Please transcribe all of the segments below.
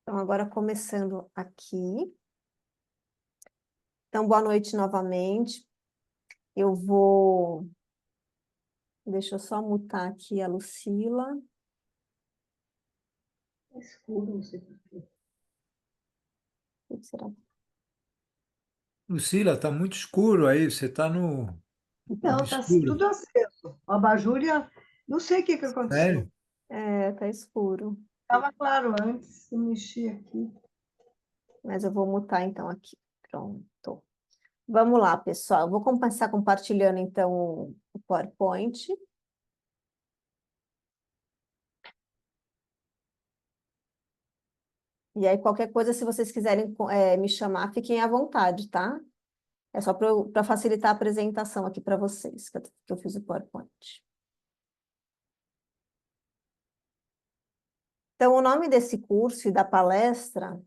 Então, agora começando aqui. Então, boa noite novamente. Eu vou... Deixa eu só mutar aqui a Lucila. É escuro, não sei por quê. O que será? Lucila, tá muito escuro aí, você tá no Não, tá escuro. tudo aceso. O abajur, não sei o que que aconteceu. Sério? Tá escuro. Estava claro antes, eu mexi aqui. Mas eu vou mutar então aqui. Pronto. Vamos lá, pessoal. Eu vou começar compartilhando então o PowerPoint. E aí, qualquer coisa, se vocês quiserem me chamar, fiquem à vontade, tá? É só para facilitar a apresentação aqui para vocês, que eu fiz o PowerPoint. Então, o nome desse curso e da palestra,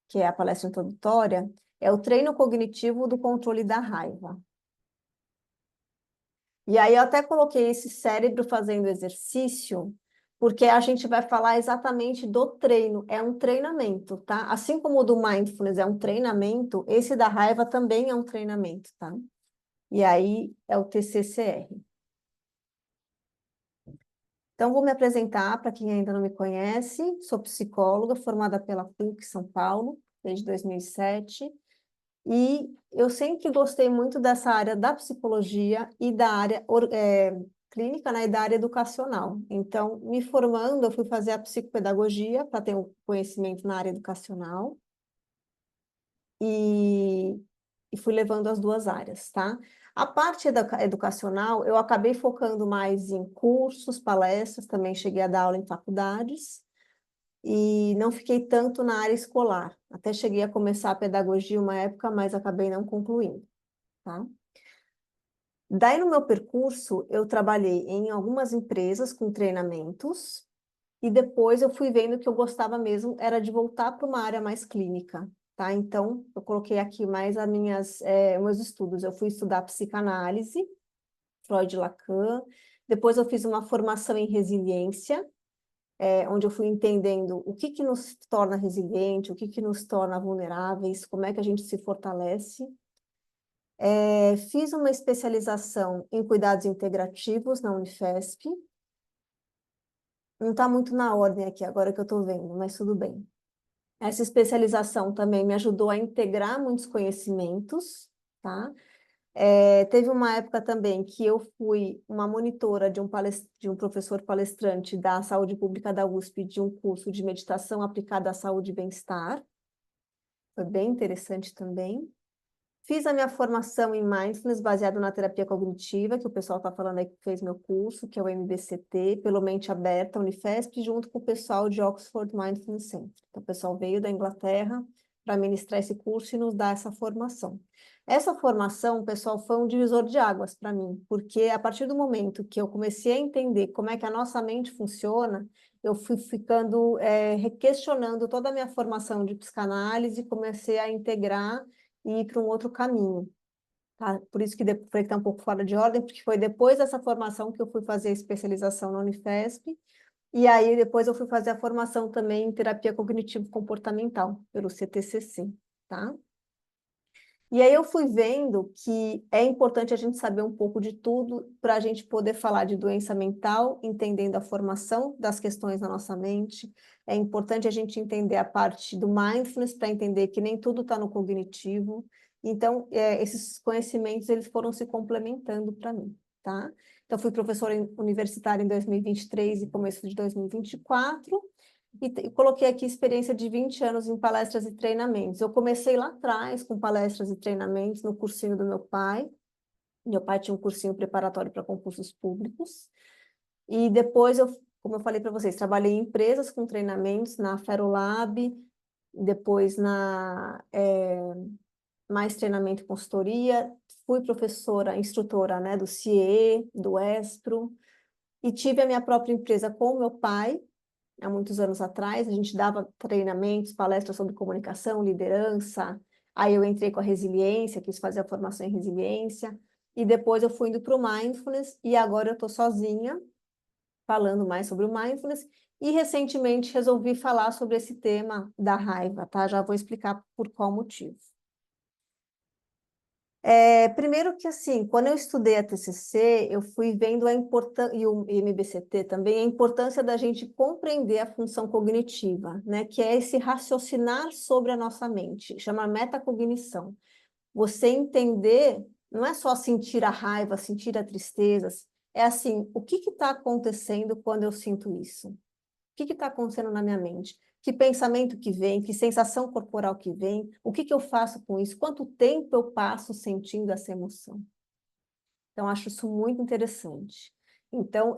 que é a palestra introdutória, é o treino cognitivo do controle da raiva. E aí eu até coloquei esse cérebro fazendo exercício, porque a gente vai falar exatamente do treino, é um treinamento, tá? Assim como o do mindfulness é um treinamento, esse da raiva também é um treinamento, tá? E aí é o TCCR. Então, vou me apresentar para quem ainda não me conhece. Sou psicóloga, formada pela PUC São Paulo, desde 2007. E eu sempre gostei muito dessa área da psicologia e da área clínica, né, e da área educacional. Então, me formando, eu fui fazer a psicopedagogia para ter um conhecimento na área educacional e, e fui levando as duas áreas, tá? A parte educacional, eu acabei focando mais em cursos, palestras, também cheguei a dar aula em faculdades, e não fiquei tanto na área escolar. Até cheguei a começar a pedagogia uma época, mas acabei não concluindo, tá? Daí, no meu percurso, eu trabalhei em algumas empresas com treinamentos, e depois eu fui vendo que eu gostava mesmo era de voltar para uma área mais clínica, tá? Então, eu coloquei aqui mais meus estudos. Eu fui estudar psicanálise, Freud e Lacan, depois eu fiz uma formação em resiliência, onde eu fui entendendo o que nos torna resiliente, o que nos torna vulneráveis, como é que a gente se fortalece. Fiz uma especialização em cuidados integrativos na Unifesp. Não está muito na ordem aqui, agora que eu estou vendo, mas tudo bem. Essa especialização também me ajudou a integrar muitos conhecimentos, tá? Teve uma época também que eu fui uma monitora de um professor palestrante da saúde pública da USP, de um curso de meditação aplicada à saúde e bem-estar. Foi bem interessante também. Fiz a minha formação em Mindfulness baseado na terapia cognitiva, que o pessoal está falando aí que fez meu curso, que é o MBCT, pelo Mente Aberta, Unifesp, junto com o pessoal de Oxford Mindfulness Center. Então, o pessoal veio da Inglaterra para ministrar esse curso e nos dar essa formação. Essa formação, pessoal, foi um divisor de águas para mim, porque a partir do momento que eu comecei a entender como é que a nossa mente funciona, eu fui ficando, questionando toda a minha formação de psicanálise, comecei a integrar e ir para um outro caminho, tá? Por isso que falei que está um pouco fora de ordem, porque foi depois dessa formação que eu fui fazer a especialização na Unifesp, e aí depois eu fui fazer a formação também em terapia cognitivo-comportamental, pelo CTCC, tá? E aí eu fui vendo que é importante a gente saber um pouco de tudo para a gente poder falar de doença mental, entendendo a formação das questões na nossa mente. É importante a gente entender a parte do mindfulness para entender que nem tudo está no cognitivo. Então, esses conhecimentos eles foram se complementando para mim, tá? Então, fui professora universitária em 2023 e começo de 2024. E coloquei aqui experiência de 20 anos em palestras e treinamentos. Eu comecei lá atrás com palestras e treinamentos no cursinho do meu pai. Meu pai tinha um cursinho preparatório para concursos públicos. E depois, como eu falei para vocês, trabalhei em empresas com treinamentos, na Ferolab, depois mais treinamento e consultoria. Fui professora, instrutora, né, do CIE, do ESPRO. E tive a minha própria empresa com o meu pai, há muitos anos atrás, a gente dava treinamentos, palestras sobre comunicação, liderança. Aí eu entrei com a resiliência, quis fazer a formação em resiliência. E depois eu fui indo para o mindfulness e agora eu estou sozinha, falando mais sobre o mindfulness E recentemente resolvi falar sobre esse tema da raiva, tá? Já vou explicar por qual motivo. Primeiro que, assim, quando eu estudei a TCC, eu fui vendo a importância, e o MBCT também, a importância da gente compreender a função cognitiva, né? Que é esse raciocinar sobre a nossa mente, chama metacognição. Você entender, não é só sentir a raiva, sentir a tristeza, é assim, o que está acontecendo quando eu sinto isso? O que está acontecendo na minha mente? Que pensamento que vem, que sensação corporal que vem, o que eu faço com isso? Quanto tempo eu passo sentindo essa emoção? Então, acho isso muito interessante. Então,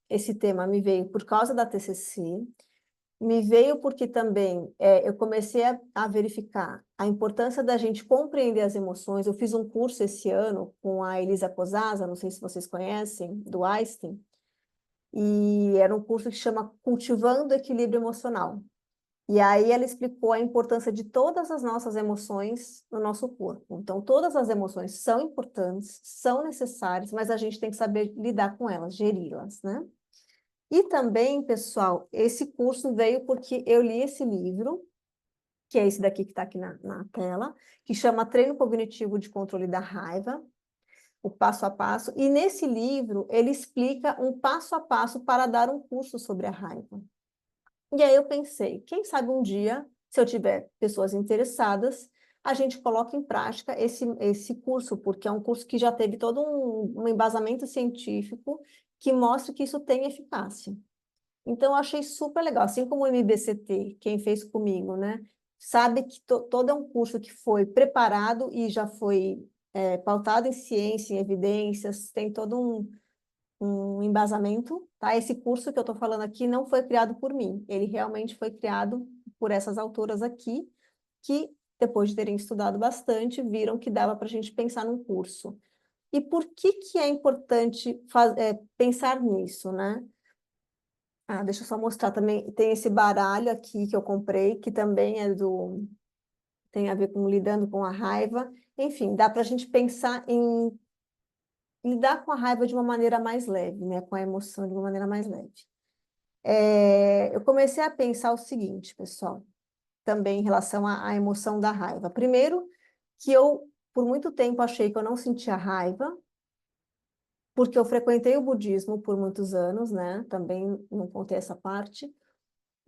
esse tema me veio por causa da TCC, me veio porque também eu comecei a verificar a importância da gente compreender as emoções. Eu fiz um curso esse ano com a Elisa Cosasa, não sei se vocês conhecem, do Einstein, e era um curso que chama Cultivando o Equilíbrio Emocional. E aí ela explicou a importância de todas as nossas emoções no nosso corpo. Então, todas as emoções são importantes, são necessárias, mas a gente tem que saber lidar com elas, geri-las, né? E também, pessoal, esse curso veio porque eu li esse livro, que é esse daqui que está aqui na tela, que chama Treino Cognitivo de Controle da Raiva, o passo a passo. E nesse livro, ele explica um passo a passo para dar um curso sobre a raiva. E aí eu pensei, quem sabe um dia, se eu tiver pessoas interessadas, a gente coloca em prática esse curso, porque é um curso que já teve todo um embasamento científico que mostra que isso tem eficácia. Então, eu achei super legal, assim como o MBCT, quem fez comigo, né? Sabe que todo é um curso que foi preparado e já foi pautado em ciência, em evidências, tem todo um embasamento, tá? Esse curso que eu estou falando aqui não foi criado por mim, ele realmente foi criado por essas autoras aqui, que depois de terem estudado bastante, viram que dava para a gente pensar num curso. E por que é importante pensar nisso, né? Ah, deixa eu só mostrar também, tem esse baralho aqui que eu comprei, que também tem a ver com lidando com a raiva. Enfim, dá para a gente pensar em lidar com a raiva de uma maneira mais leve, né? Com a emoção de uma maneira mais leve. Eu comecei a pensar o seguinte, pessoal, também em relação à emoção da raiva. Primeiro, que eu, por muito tempo, achei que eu não sentia raiva, porque eu frequentei o budismo por muitos anos, né? Também não contei essa parte.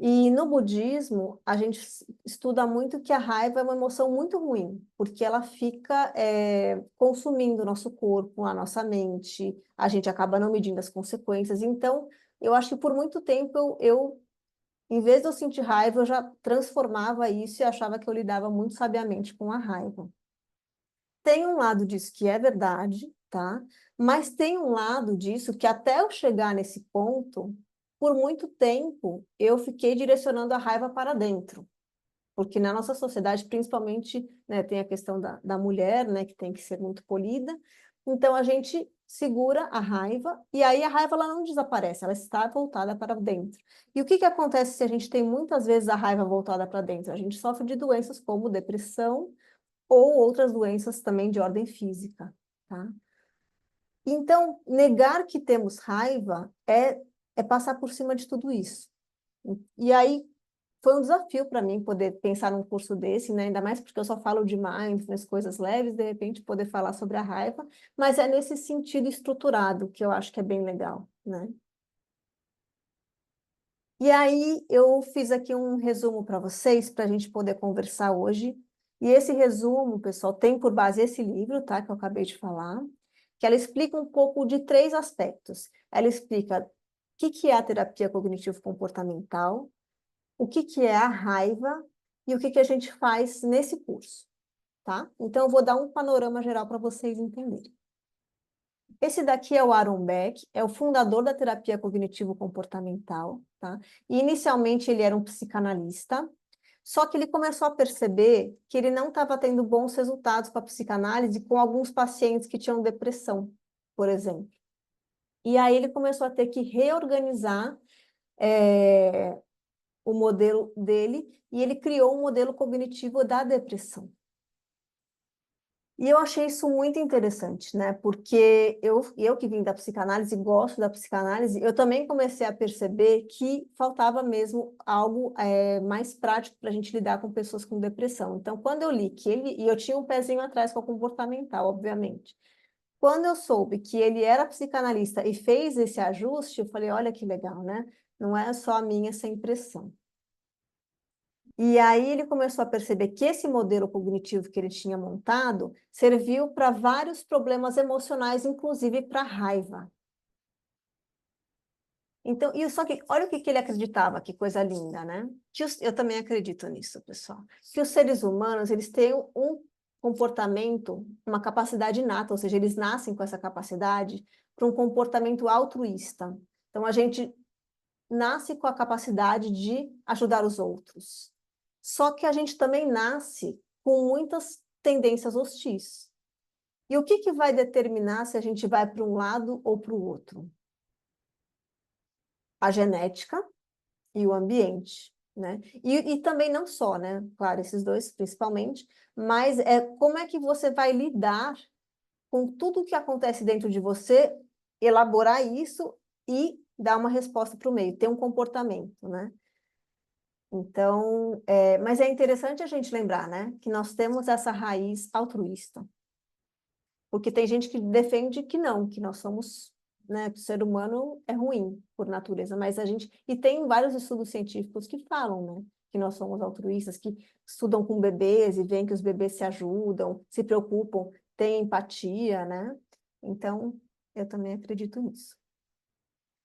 E no budismo, a gente estuda muito que a raiva é uma emoção muito ruim, porque ela fica consumindo o nosso corpo, a nossa mente, a gente acaba não medindo as consequências. Então, eu acho que por muito tempo em vez de eu sentir raiva, eu já transformava isso e achava que eu lidava muito sabiamente com a raiva. Tem um lado disso que é verdade, tá? Mas tem um lado disso que até eu chegar nesse ponto, por muito tempo, eu fiquei direcionando a raiva para dentro. Porque na nossa sociedade, principalmente, né, tem a questão da mulher, né, que tem que ser muito polida. Então, a gente segura a raiva, e aí a raiva ela não desaparece, ela está voltada para dentro. E o que acontece se a gente tem muitas vezes a raiva voltada para dentro? A gente sofre de doenças como depressão, ou outras doenças também de ordem física, tá? Então, negar que temos raiva é passar por cima de tudo isso. E aí, foi um desafio para mim poder pensar num curso desse, né? Ainda mais porque eu só falo de mindfulness, coisas leves, de repente poder falar sobre a raiva, mas é nesse sentido estruturado que eu acho que é bem legal, né? E aí eu fiz aqui um resumo para vocês, para a gente poder conversar hoje. E esse resumo, pessoal, tem por base esse livro, tá? Que eu acabei de falar, que ela explica um pouco de três aspectos. Ela explica o que é a terapia cognitivo-comportamental, o que é a raiva e o que a gente faz nesse curso, tá? Então, eu vou dar um panorama geral para vocês entenderem. Esse daqui é o Aaron Beck, é o fundador da terapia cognitivo-comportamental, tá? E inicialmente ele era um psicanalista, só que ele começou a perceber que ele não estava tendo bons resultados com a psicanálise com alguns pacientes que tinham depressão, por exemplo. E aí ele começou a ter que reorganizar o modelo dele e ele criou um modelo cognitivo da depressão. E eu achei isso muito interessante, né? Porque eu que vim da psicanálise, gosto da psicanálise, eu também comecei a perceber que faltava mesmo algo mais prático para a gente lidar com pessoas com depressão. Então, quando eu li que ele... E eu tinha um pezinho atrás com a comportamental, obviamente. Quando eu soube que ele era psicanalista e fez esse ajuste, eu falei, olha que legal, né? Não é só a minha essa impressão. E aí ele começou a perceber que esse modelo cognitivo que ele tinha montado serviu para vários problemas emocionais, inclusive para raiva. Então, só que olha o que ele acreditava, que coisa linda, né? Eu também acredito nisso, pessoal. Que os seres humanos, eles têm um comportamento, uma capacidade inata, ou seja, eles nascem com essa capacidade para um comportamento altruísta. Então, a gente nasce com a capacidade de ajudar os outros. Só que a gente também nasce com muitas tendências hostis. E o que vai determinar se a gente vai para um lado ou para o outro? A genética e o ambiente, né? E também não só, né? Claro, esses dois principalmente, mas como é que você vai lidar com tudo o que acontece dentro de você, elaborar isso e dar uma resposta para o meio, ter um comportamento, né? Então, mas é interessante a gente lembrar, né, que nós temos essa raiz altruísta. Porque tem gente que defende que não, que nós somos, né, que o ser humano é ruim por natureza, mas a gente... E tem vários estudos científicos que falam, né, que nós somos altruístas, que estudam com bebês e veem que os bebês se ajudam, se preocupam, têm empatia, né? Então, eu também acredito nisso.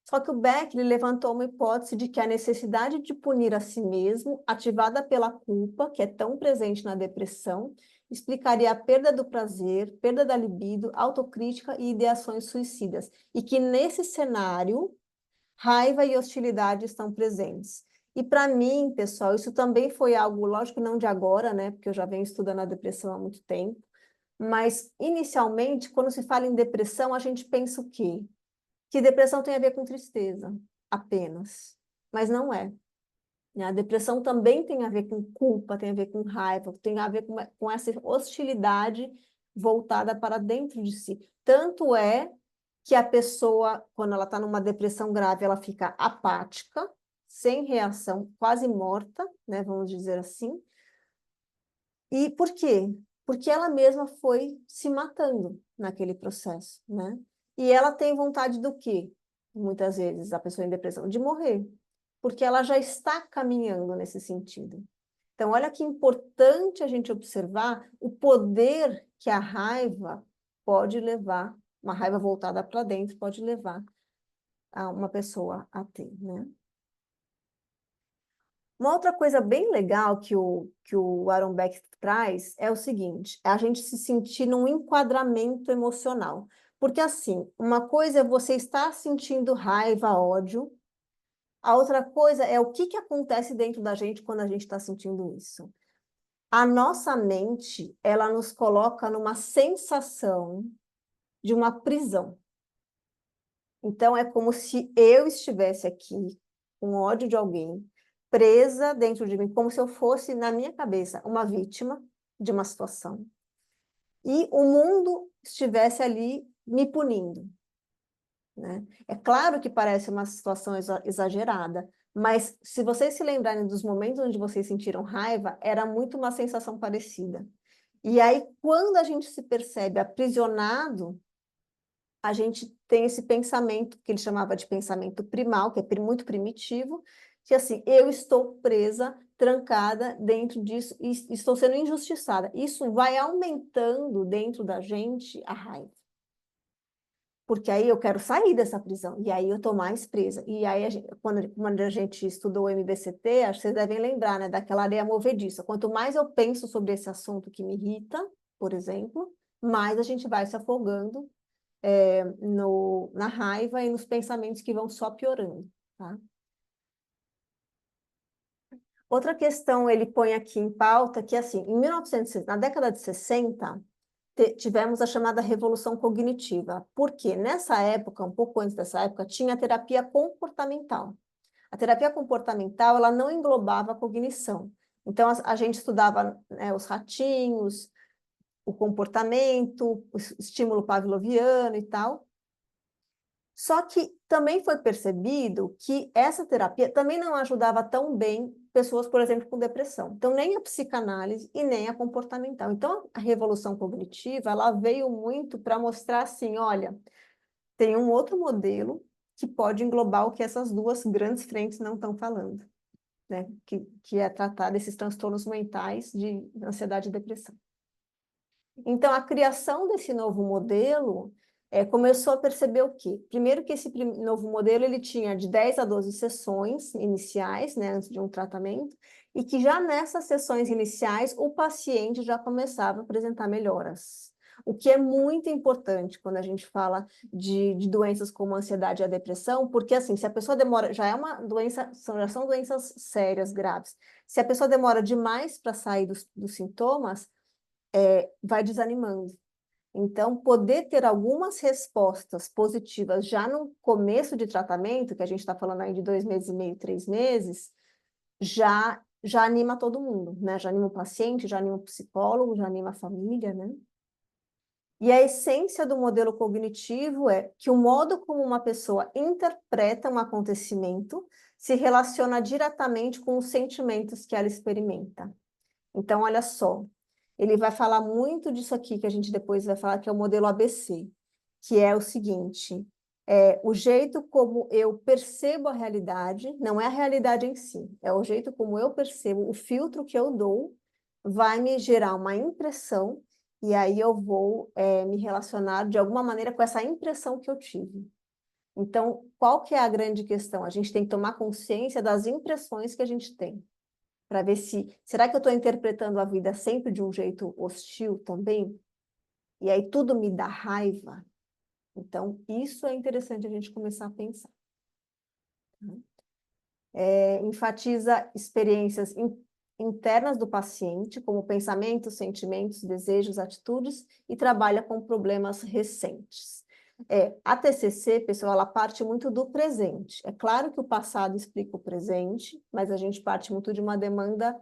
Só que o Beck levantou uma hipótese de que a necessidade de punir a si mesmo, ativada pela culpa, que é tão presente na depressão, explicaria a perda do prazer, perda da libido, autocrítica e ideações suicidas. E que nesse cenário, raiva e hostilidade estão presentes. E para mim, pessoal, isso também foi algo, lógico, não de agora, né? Porque eu já venho estudando a depressão há muito tempo. Mas, inicialmente, quando se fala em depressão, a gente pensa o quê? Que depressão tem a ver com tristeza, apenas. Mas não é. A depressão também tem a ver com culpa, tem a ver com raiva, tem a ver com essa hostilidade voltada para dentro de si. Tanto é que a pessoa, quando ela está numa depressão grave, ela fica apática, sem reação, quase morta, né, vamos dizer assim. E por quê? Porque ela mesma foi se matando naquele processo, né? E ela tem vontade do quê? Muitas vezes, a pessoa em depressão, de morrer, porque ela já está caminhando nesse sentido. Então, olha que importante a gente observar o poder que a raiva pode levar, uma raiva voltada para dentro pode levar a uma pessoa a ter, né? Uma outra coisa bem legal que o Aaron Beck traz é o seguinte, é a gente se sentir num enquadramento emocional. Porque, assim, uma coisa é você estar sentindo raiva, ódio, a outra coisa é o que acontece dentro da gente quando a gente está sentindo isso. A nossa mente, ela nos coloca numa sensação de uma prisão. Então, é como se eu estivesse aqui com ódio de alguém, presa dentro de mim, como se eu fosse, na minha cabeça, uma vítima de uma situação. E o mundo estivesse ali me punindo, né? É claro que parece uma situação exagerada, mas se vocês se lembrarem dos momentos onde vocês sentiram raiva, era muito uma sensação parecida. E aí, quando a gente se percebe aprisionado, a gente tem esse pensamento que ele chamava de pensamento primal, que é muito primitivo, que assim, eu estou presa, trancada dentro disso e estou sendo injustiçada. Isso vai aumentando dentro da gente a raiva. Porque aí eu quero sair dessa prisão, e aí eu estou mais presa. E aí, quando a gente estudou o MBCT, acho que vocês devem lembrar, né, daquela areia movediça. Quanto mais eu penso sobre esse assunto que me irrita, por exemplo, mais a gente vai se afogando na raiva e nos pensamentos que vão só piorando, tá? Outra questão ele põe aqui em pauta que, assim, na década de 60, tivemos a chamada revolução cognitiva. Por quê? Nessa época, um pouco antes dessa época, tinha a terapia comportamental. A terapia comportamental, ela não englobava a cognição. Então, a gente estudava, né, os ratinhos, o comportamento, o estímulo pavloviano e tal. Só que também foi percebido que essa terapia também não ajudava tão bem pessoas, por exemplo, com depressão. Então, nem a psicanálise e nem a comportamental. Então, a revolução cognitiva, ela veio muito para mostrar assim, olha, tem um outro modelo que pode englobar o que essas duas grandes frentes não estão falando, né? Que é tratar desses transtornos mentais de ansiedade e depressão. Então, a criação desse novo modelo começou a perceber o quê? Primeiro que esse novo modelo ele tinha de 10 a 12 sessões iniciais, né, antes de um tratamento, e que já nessas sessões iniciais o paciente já começava a apresentar melhoras. O que é muito importante quando a gente fala de doenças como a ansiedade e a depressão, porque assim, se a pessoa demora, já é uma doença, já são doenças sérias, graves. Se a pessoa demora demais para sair dos sintomas, vai desanimando. Então, poder ter algumas respostas positivas já no começo de tratamento, que a gente está falando aí de 2 meses e meio, 3 meses, já anima todo mundo, né? Já anima o paciente, já anima o psicólogo, já anima a família, né? E a essência do modelo cognitivo é que o modo como uma pessoa interpreta um acontecimento se relaciona diretamente com os sentimentos que ela experimenta. Então, olha só, ele vai falar muito disso aqui, que a gente depois vai falar, que é o modelo ABC, que é o seguinte, o jeito como eu percebo a realidade, não é a realidade em si, é o jeito como eu percebo, o filtro que eu dou vai me gerar uma impressão, e aí eu vou me relacionar de alguma maneira com essa impressão que eu tive. Então, qual que é a grande questão? A gente tem que tomar consciência das impressões que a gente tem para ver será que eu estou interpretando a vida sempre de um jeito hostil também? E aí tudo me dá raiva? Então, isso é interessante a gente começar a pensar. Enfatiza experiências internas do paciente, como pensamentos, sentimentos, desejos, atitudes, e trabalha com problemas recentes. A TCC, pessoal, ela parte muito do presente. É claro que o passado explica o presente, mas a gente parte muito de uma demanda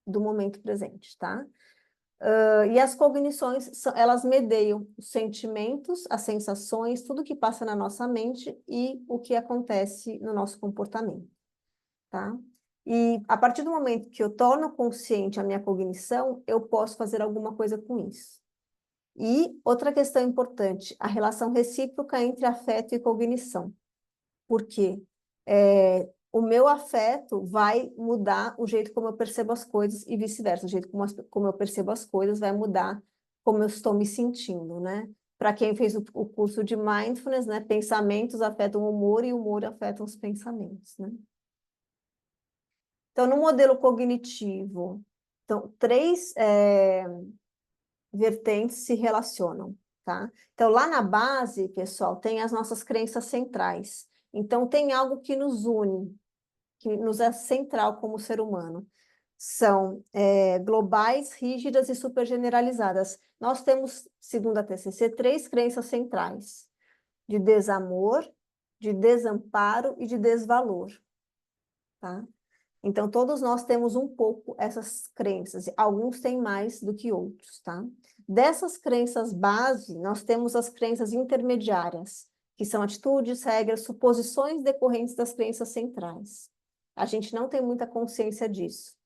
do momento presente, tá? E as cognições, elas medeiam os sentimentos, as sensações, tudo que passa na nossa mente e o que acontece no nosso comportamento, tá? E a partir do momento que eu torno consciente a minha cognição, eu posso fazer alguma coisa com isso. E outra questão importante, a relação recíproca entre afeto e cognição. Por quê? O meu afeto vai mudar o jeito como eu percebo as coisas e vice-versa. O jeito como eu percebo as coisas vai mudar como eu estou me sentindo, né? Para quem fez o curso de Mindfulness, né? Pensamentos afetam o humor e o humor afeta os pensamentos, né? Então, no modelo cognitivo, então, 3 vertentes se relacionam, tá? Então, lá na base, pessoal, tem as nossas crenças centrais. Então, tem algo que nos une, que nos é central como ser humano. São globais, rígidas e supergeneralizadas. Nós temos, segundo a TCC, 3 crenças centrais: de desamor, de desamparo e de desvalor, tá? Então, todos nós temos um pouco essas crenças, alguns têm mais do que outros, tá? Dessas crenças base, nós temos as crenças intermediárias, que são atitudes, regras, suposições decorrentes das crenças centrais. A gente não tem muita consciência disso.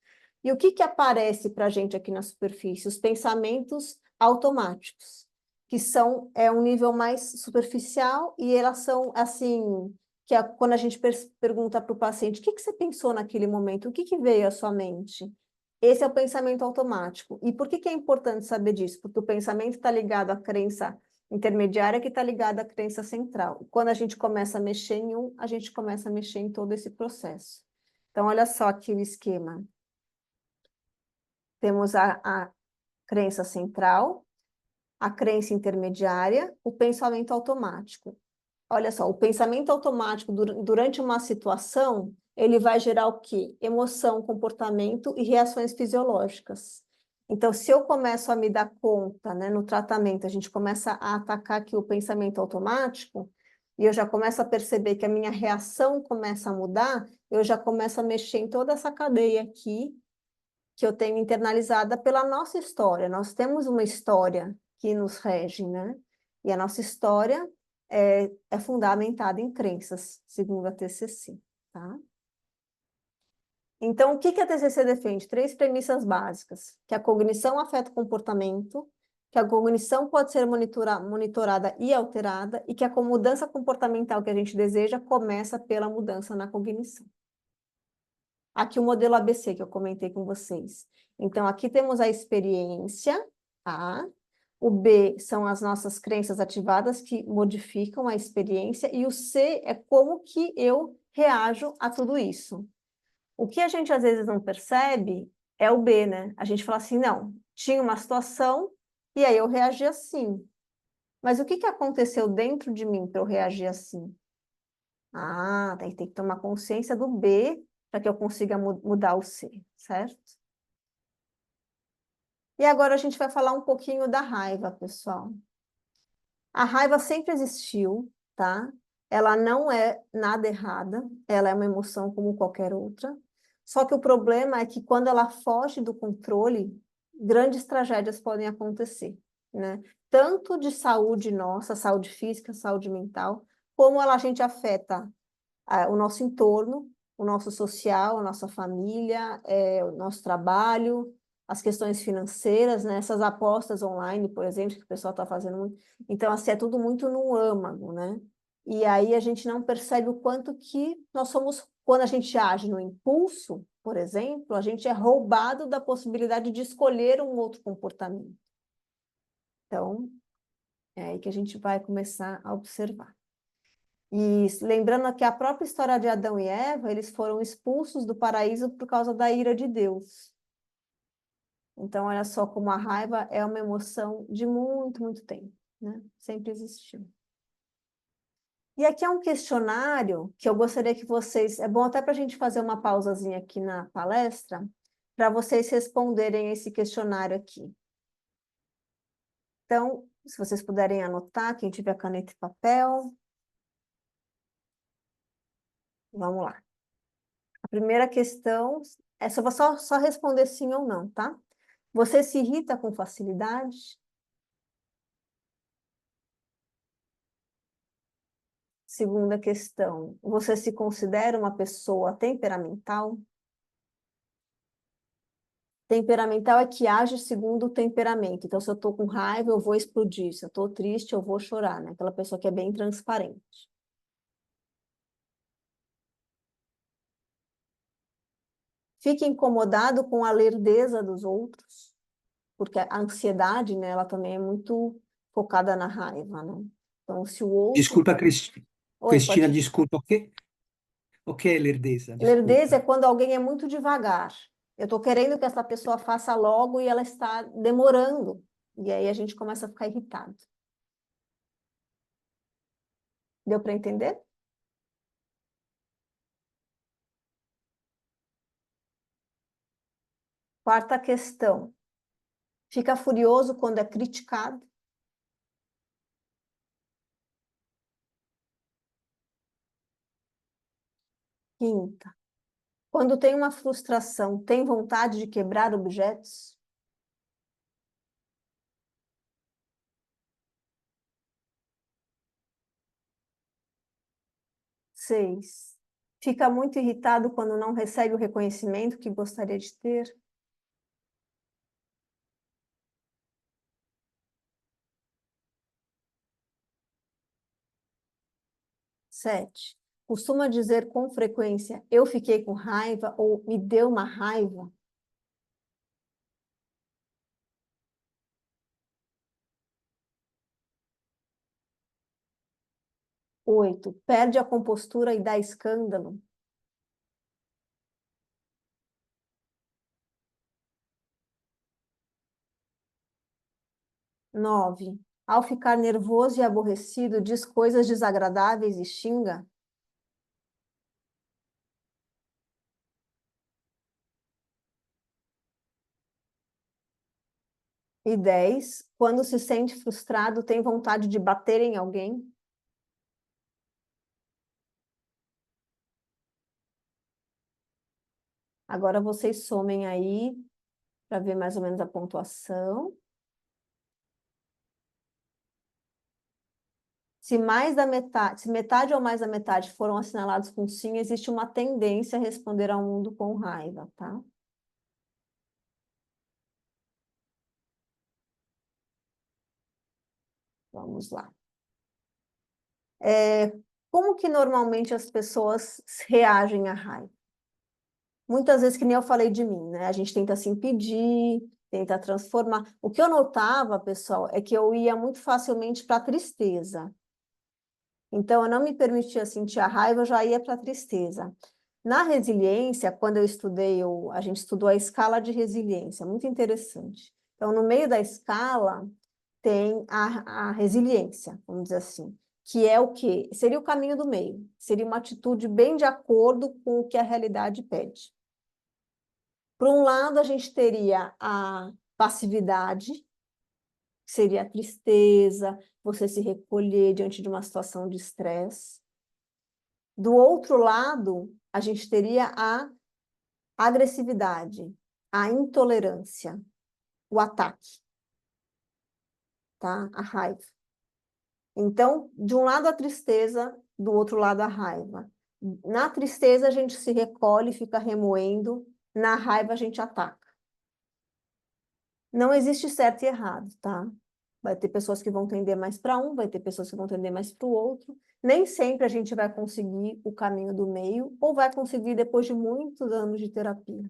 E o que aparece para a gente aqui na superfície? Os pensamentos automáticos, que são um nível mais superficial e elas são, assim, que é quando a gente pergunta para o paciente, o que você pensou naquele momento? O que veio à sua mente? Esse é o pensamento automático. E por que é importante saber disso? Porque o pensamento está ligado à crença intermediária que está ligada à crença central. Quando a gente começa a mexer em um, a gente começa a mexer em todo esse processo. Então, olha só aqui o esquema. Temos a crença central, a crença intermediária, o pensamento automático. Olha só, o pensamento automático durante uma situação, ele vai gerar o quê? Emoção, comportamento e reações fisiológicas. Então, se eu começo a me dar conta, né, no tratamento, a gente começa a atacar aqui o pensamento automático, e eu já começo a perceber que a minha reação começa a mudar, eu já começo a mexer em toda essa cadeia aqui, que eu tenho internalizada pela nossa história. Nós temos uma história que nos rege, né? E a nossa história é fundamentada em crenças, segundo a TCC, tá? Então, o que a TCC defende? 3 premissas básicas: que a cognição afeta o comportamento, que a cognição pode ser monitorada e alterada, e que a mudança comportamental que a gente deseja começa pela mudança na cognição. Aqui o modelo ABC que eu comentei com vocês. Então, aqui temos a experiência, tá? O B são as nossas crenças ativadas que modificam a experiência, e o C é como que eu reajo a tudo isso. O que a gente às vezes não percebe é o B, né? A gente fala assim, não, tinha uma situação e aí eu reagi assim. Mas o que aconteceu dentro de mim para eu reagir assim? Ah, tem que tomar consciência do B para que eu consiga mudar o C, certo? E agora a gente vai falar um pouquinho da raiva, pessoal. A raiva sempre existiu, tá? Ela não é nada errada, ela é uma emoção como qualquer outra. Só que o problema é que quando ela foge do controle, grandes tragédias podem acontecer, né? Tanto de saúde nossa, saúde física, saúde mental, como a gente afeta o nosso entorno, o nosso social, a nossa família, o nosso trabalho, as questões financeiras, né? Essas apostas online, por exemplo, que o pessoal está fazendo muito. Então, assim, é tudo muito no âmago, né? E aí a gente não percebe o quanto que nós somos, quando a gente age no impulso, por exemplo, a gente é roubado da possibilidade de escolher um outro comportamento. Então, é aí que a gente vai começar a observar. E lembrando que a própria história de Adão e Eva, eles foram expulsos do paraíso por causa da ira de Deus. Então, olha só como a raiva é uma emoção de muito, muito tempo, né? Sempre existiu. E aqui é um questionário que eu gostaria que vocês... É bom até para a gente fazer uma pausazinha aqui na palestra, para vocês responderem esse questionário aqui. Então, se vocês puderem anotar, quem tiver caneta e papel... Vamos lá. A primeira questão é só responder sim ou não, tá? Você se irrita com facilidade? Segunda questão, você se considera uma pessoa temperamental? Temperamental é que age segundo o temperamento. Então, se eu estou com raiva, eu vou explodir. Se eu estou triste, eu vou chorar, né? Aquela pessoa que é bem transparente. Fica incomodado com a lerdeza dos outros, porque a ansiedade, né, ela também é muito focada na raiva, né? Então, se o outro... Desculpa, Oi, Cristina, pode... desculpa. O que é lerdeza? Lerdeza é Desculpa. quando alguém é muito devagar. Eu estou querendo que essa pessoa faça logo e ela está demorando. E aí a gente começa a ficar irritado. Deu para entender? Quarta questão. Fica furioso quando é criticado? Quinta. Quando tem uma frustração, tem vontade de quebrar objetos? Seis. Fica muito irritado quando não recebe o reconhecimento que gostaria de ter? 7. Costuma dizer com frequência, eu fiquei com raiva ou me deu uma raiva? 8. Perde a compostura e dá escândalo? 9. Ao ficar nervoso e aborrecido, diz coisas desagradáveis e xinga? 10. Quando se sente frustrado, tem vontade de bater em alguém? 'Agora vocês somem aí para ver mais ou menos a pontuação. Se mais da metade, se metade ou mais da metade foram assinalados com sim, existe uma tendência a responder ao mundo com raiva, tá? Vamos lá. Como que normalmente as pessoas reagem à raiva? Muitas vezes, que nem eu falei de mim, né? A gente tenta se impedir, tenta transformar. O que eu notava, pessoal, é que eu ia muito facilmente para a tristeza. Então, eu não me permitia sentir a raiva, eu já ia para a tristeza. Na resiliência, quando eu estudei, a gente estudou a escala de resiliência, muito interessante. Então, no meio da escala, tem a resiliência, vamos dizer assim, que é o quê? Seria o caminho do meio, seria uma atitude bem de acordo com o que a realidade pede. Por um lado, a gente teria a passividade, que seria a tristeza, você se recolher diante de uma situação de estresse. Do outro lado, a gente teria a agressividade, a intolerância, o ataque, tá? A raiva. Então, de um lado a tristeza, do outro lado a raiva. Na tristeza a gente se recolhe, fica remoendo, na raiva a gente ataca. Não existe certo e errado, tá? Vai ter pessoas que vão tender mais para um, vai ter pessoas que vão tender mais para o outro. Nem sempre a gente vai conseguir o caminho do meio, ou vai conseguir depois de muitos anos de terapia.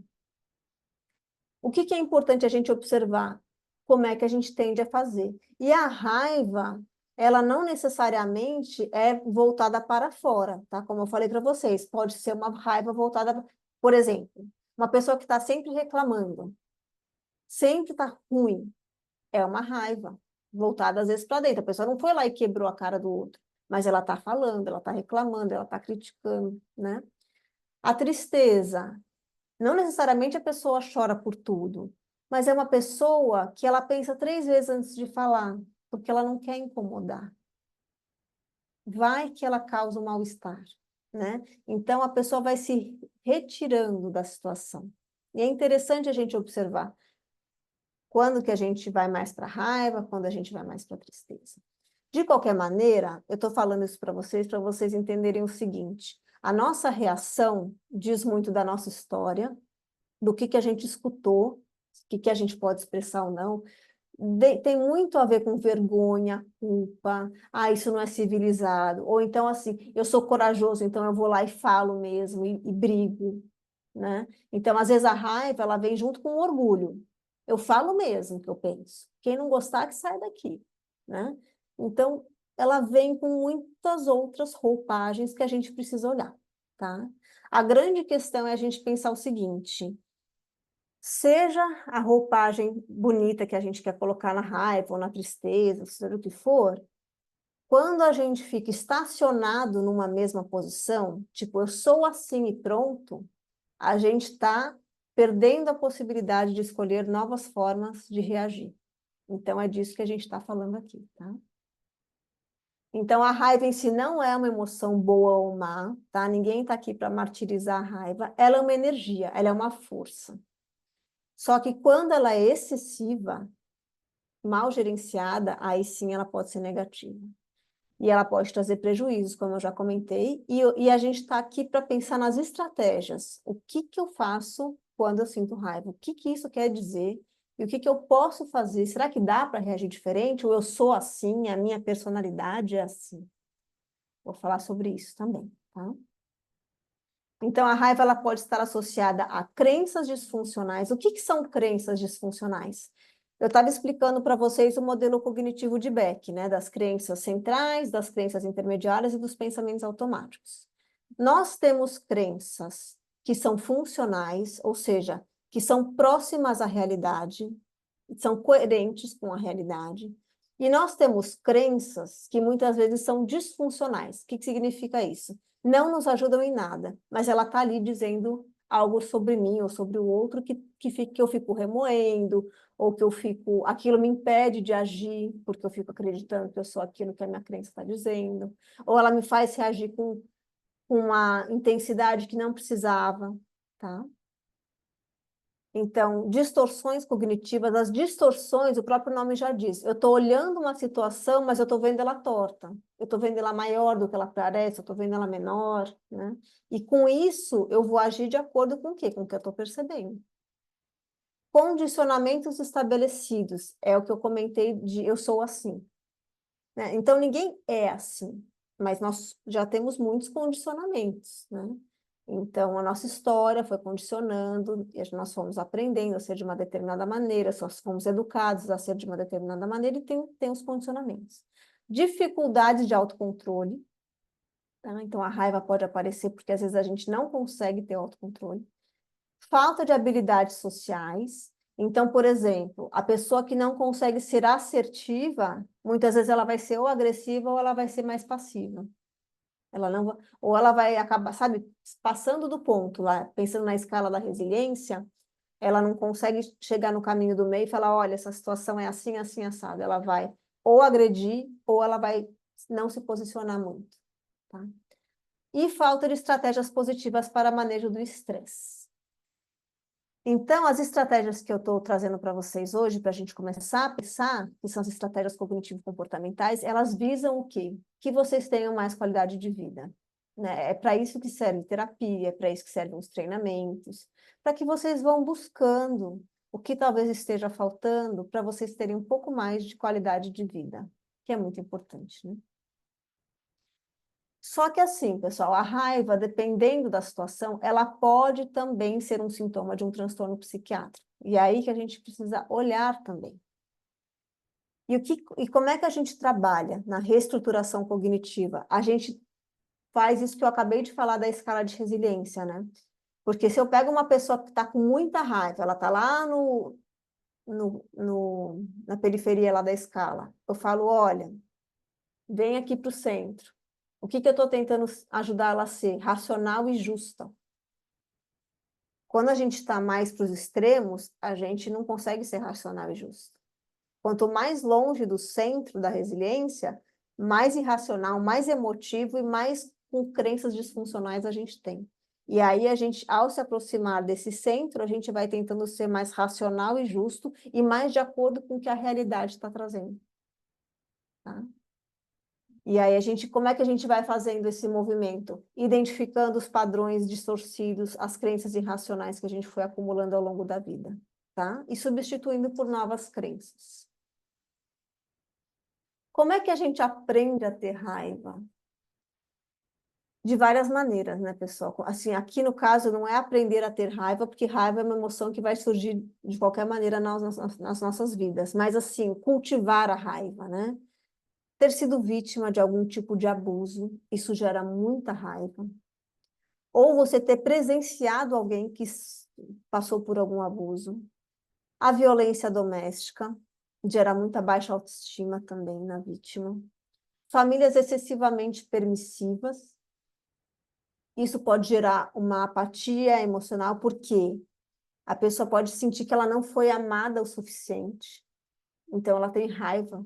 O que é importante a gente observar? Como é que a gente tende a fazer. E a raiva, ela não necessariamente é voltada para fora, tá? Como eu falei para vocês, pode ser uma raiva voltada, por exemplo, uma pessoa que está sempre reclamando, sempre está ruim, é uma raiva voltada às vezes para dentro. A pessoa não foi lá e quebrou a cara do outro, mas ela está falando, ela está reclamando, ela está criticando, né? A tristeza, não necessariamente a pessoa chora por tudo, mas é uma pessoa que ela pensa 3 vezes antes de falar, porque ela não quer incomodar. Vai que ela causa um mal-estar, né? Então a pessoa vai se retirando da situação. E é interessante a gente observar quando que a gente vai mais para a raiva, quando a gente vai mais para a tristeza. De qualquer maneira, eu estou falando isso para vocês entenderem o seguinte: a nossa reação diz muito da nossa história, do que a gente escutou, o que a gente pode expressar ou não. Tem muito a ver com vergonha, culpa, isso não é civilizado, ou então assim, eu sou corajoso, então eu vou lá e falo mesmo, e brigo, né? Então, às vezes a raiva, ela vem junto com o orgulho. Eu falo mesmo o que eu penso. Quem não gostar, que sai daqui, né? Então, ela vem com muitas outras roupagens que a gente precisa olhar, tá? A grande questão é a gente pensar o seguinte: seja a roupagem bonita que a gente quer colocar na raiva ou na tristeza, seja o que for, quando a gente fica estacionado numa mesma posição, tipo, eu sou assim e pronto, a gente está perdendo a possibilidade de escolher novas formas de reagir. Então, é disso que a gente está falando aqui, tá? Então, a raiva em si não é uma emoção boa ou má, tá? Ninguém está aqui para martirizar a raiva. Ela é uma energia, ela é uma força. Só que quando ela é excessiva, mal gerenciada, aí sim ela pode ser negativa. E ela pode trazer prejuízos, como eu já comentei, e a gente está aqui para pensar nas estratégias. O que eu faço quando eu sinto raiva? O que isso quer dizer? E o que eu posso fazer? Será que dá para reagir diferente? Ou eu sou assim, a minha personalidade é assim? Vou falar sobre isso também, tá? Então, a raiva ela pode estar associada a crenças disfuncionais. O que são crenças disfuncionais? Eu estava explicando para vocês o modelo cognitivo de Beck, né? Das crenças centrais, das crenças intermediárias e dos pensamentos automáticos. Nós temos crenças que são funcionais, ou seja, que são próximas à realidade, são coerentes com a realidade. E nós temos crenças que muitas vezes são disfuncionais. O que significa isso? Não nos ajudam em nada, mas ela está ali dizendo algo sobre mim ou sobre o outro que eu fico remoendo, ou que aquilo me impede de agir, porque eu fico acreditando que eu sou aquilo que a minha crença está dizendo, ou ela me faz reagir com uma intensidade que não precisava, tá? Então, distorções cognitivas, as distorções, o próprio nome já diz. Eu estou olhando uma situação, mas eu estou vendo ela torta. Eu estou vendo ela maior do que ela parece, eu estou vendo ela menor, né? E com isso, eu vou agir de acordo com o quê? Com o que eu estou percebendo. Condicionamentos estabelecidos, é o que eu comentei de eu sou assim, né? Então, ninguém é assim, mas nós já temos muitos condicionamentos, né? Então, a nossa história foi condicionando, e nós fomos aprendendo a ser de uma determinada maneira, nós fomos educados a ser de uma determinada maneira, e tem os condicionamentos. Dificuldades de autocontrole, tá? Então, a raiva pode aparecer porque às vezes a gente não consegue ter autocontrole. Falta de habilidades sociais. Então, por exemplo, a pessoa que não consegue ser assertiva, muitas vezes ela vai ser ou agressiva ou ela vai ser mais passiva. Ela não vai, ou ela vai acabar, sabe, passando do ponto lá, pensando na escala da resiliência, ela não consegue chegar no caminho do meio e falar, olha, essa situação é assim, assim, assado. Ela vai ou agredir ou ela vai não se posicionar muito, tá? E falta de estratégias positivas para manejo do estresse. Então, as estratégias que eu estou trazendo para vocês hoje, para a gente começar a pensar, que são as estratégias cognitivo-comportamentais, elas visam o quê? Que vocês tenham mais qualidade de vida, né? É para isso que serve terapia, é para isso que servem os treinamentos, para que vocês vão buscando o que talvez esteja faltando para vocês terem um pouco mais de qualidade de vida, que é muito importante, né? Só que assim, pessoal, a raiva, dependendo da situação, ela pode também ser um sintoma de um transtorno psiquiátrico. E é aí que a gente precisa olhar também. E como é que a gente trabalha na reestruturação cognitiva? A gente faz isso que eu acabei de falar da escala de resiliência, né? Porque se eu pego uma pessoa que está com muita raiva, ela está lá na periferia lá da escala, eu falo, olha, vem aqui para o centro. O que eu estou tentando ajudar ela a ser? Racional e justa. Quando a gente está mais para os extremos, a gente não consegue ser racional e justo. Quanto mais longe do centro da resiliência, mais irracional, mais emotivo e mais com crenças disfuncionais a gente tem. E aí a gente, ao se aproximar desse centro, a gente vai tentando ser mais racional e justo e mais de acordo com o que a realidade está trazendo. Tá? E aí como é que a gente vai fazendo esse movimento? Identificando os padrões distorcidos, as crenças irracionais que a gente foi acumulando ao longo da vida, tá? E substituindo por novas crenças. Como é que a gente aprende a ter raiva? De várias maneiras, né, pessoal? Assim, aqui no caso não é aprender a ter raiva, porque raiva é uma emoção que vai surgir de qualquer maneira nas nossas vidas, mas assim, cultivar a raiva, né? Ter sido vítima de algum tipo de abuso, isso gera muita raiva. Ou você ter presenciado alguém que passou por algum abuso. A violência doméstica gera muita baixa autoestima também na vítima. Famílias excessivamente permissivas. Isso pode gerar uma apatia emocional, porque a pessoa pode sentir que ela não foi amada o suficiente. Então, ela tem raiva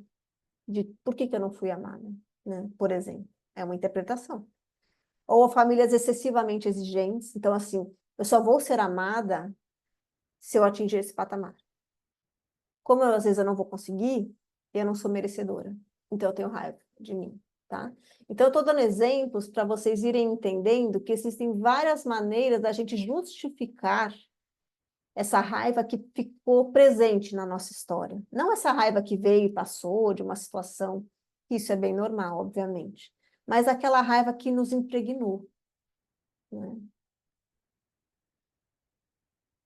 de por que eu não fui amada, né? Por exemplo, é uma interpretação. Ou famílias excessivamente exigentes, então assim, eu só vou ser amada se eu atingir esse patamar. Como às vezes eu não vou conseguir, eu não sou merecedora. Então eu tenho raiva de mim, tá? Então eu estou dando exemplos para vocês irem entendendo que existem várias maneiras da gente justificar essa raiva que ficou presente na nossa história. Não essa raiva que veio e passou de uma situação, isso é bem normal, obviamente, mas aquela raiva que nos impregnou, né?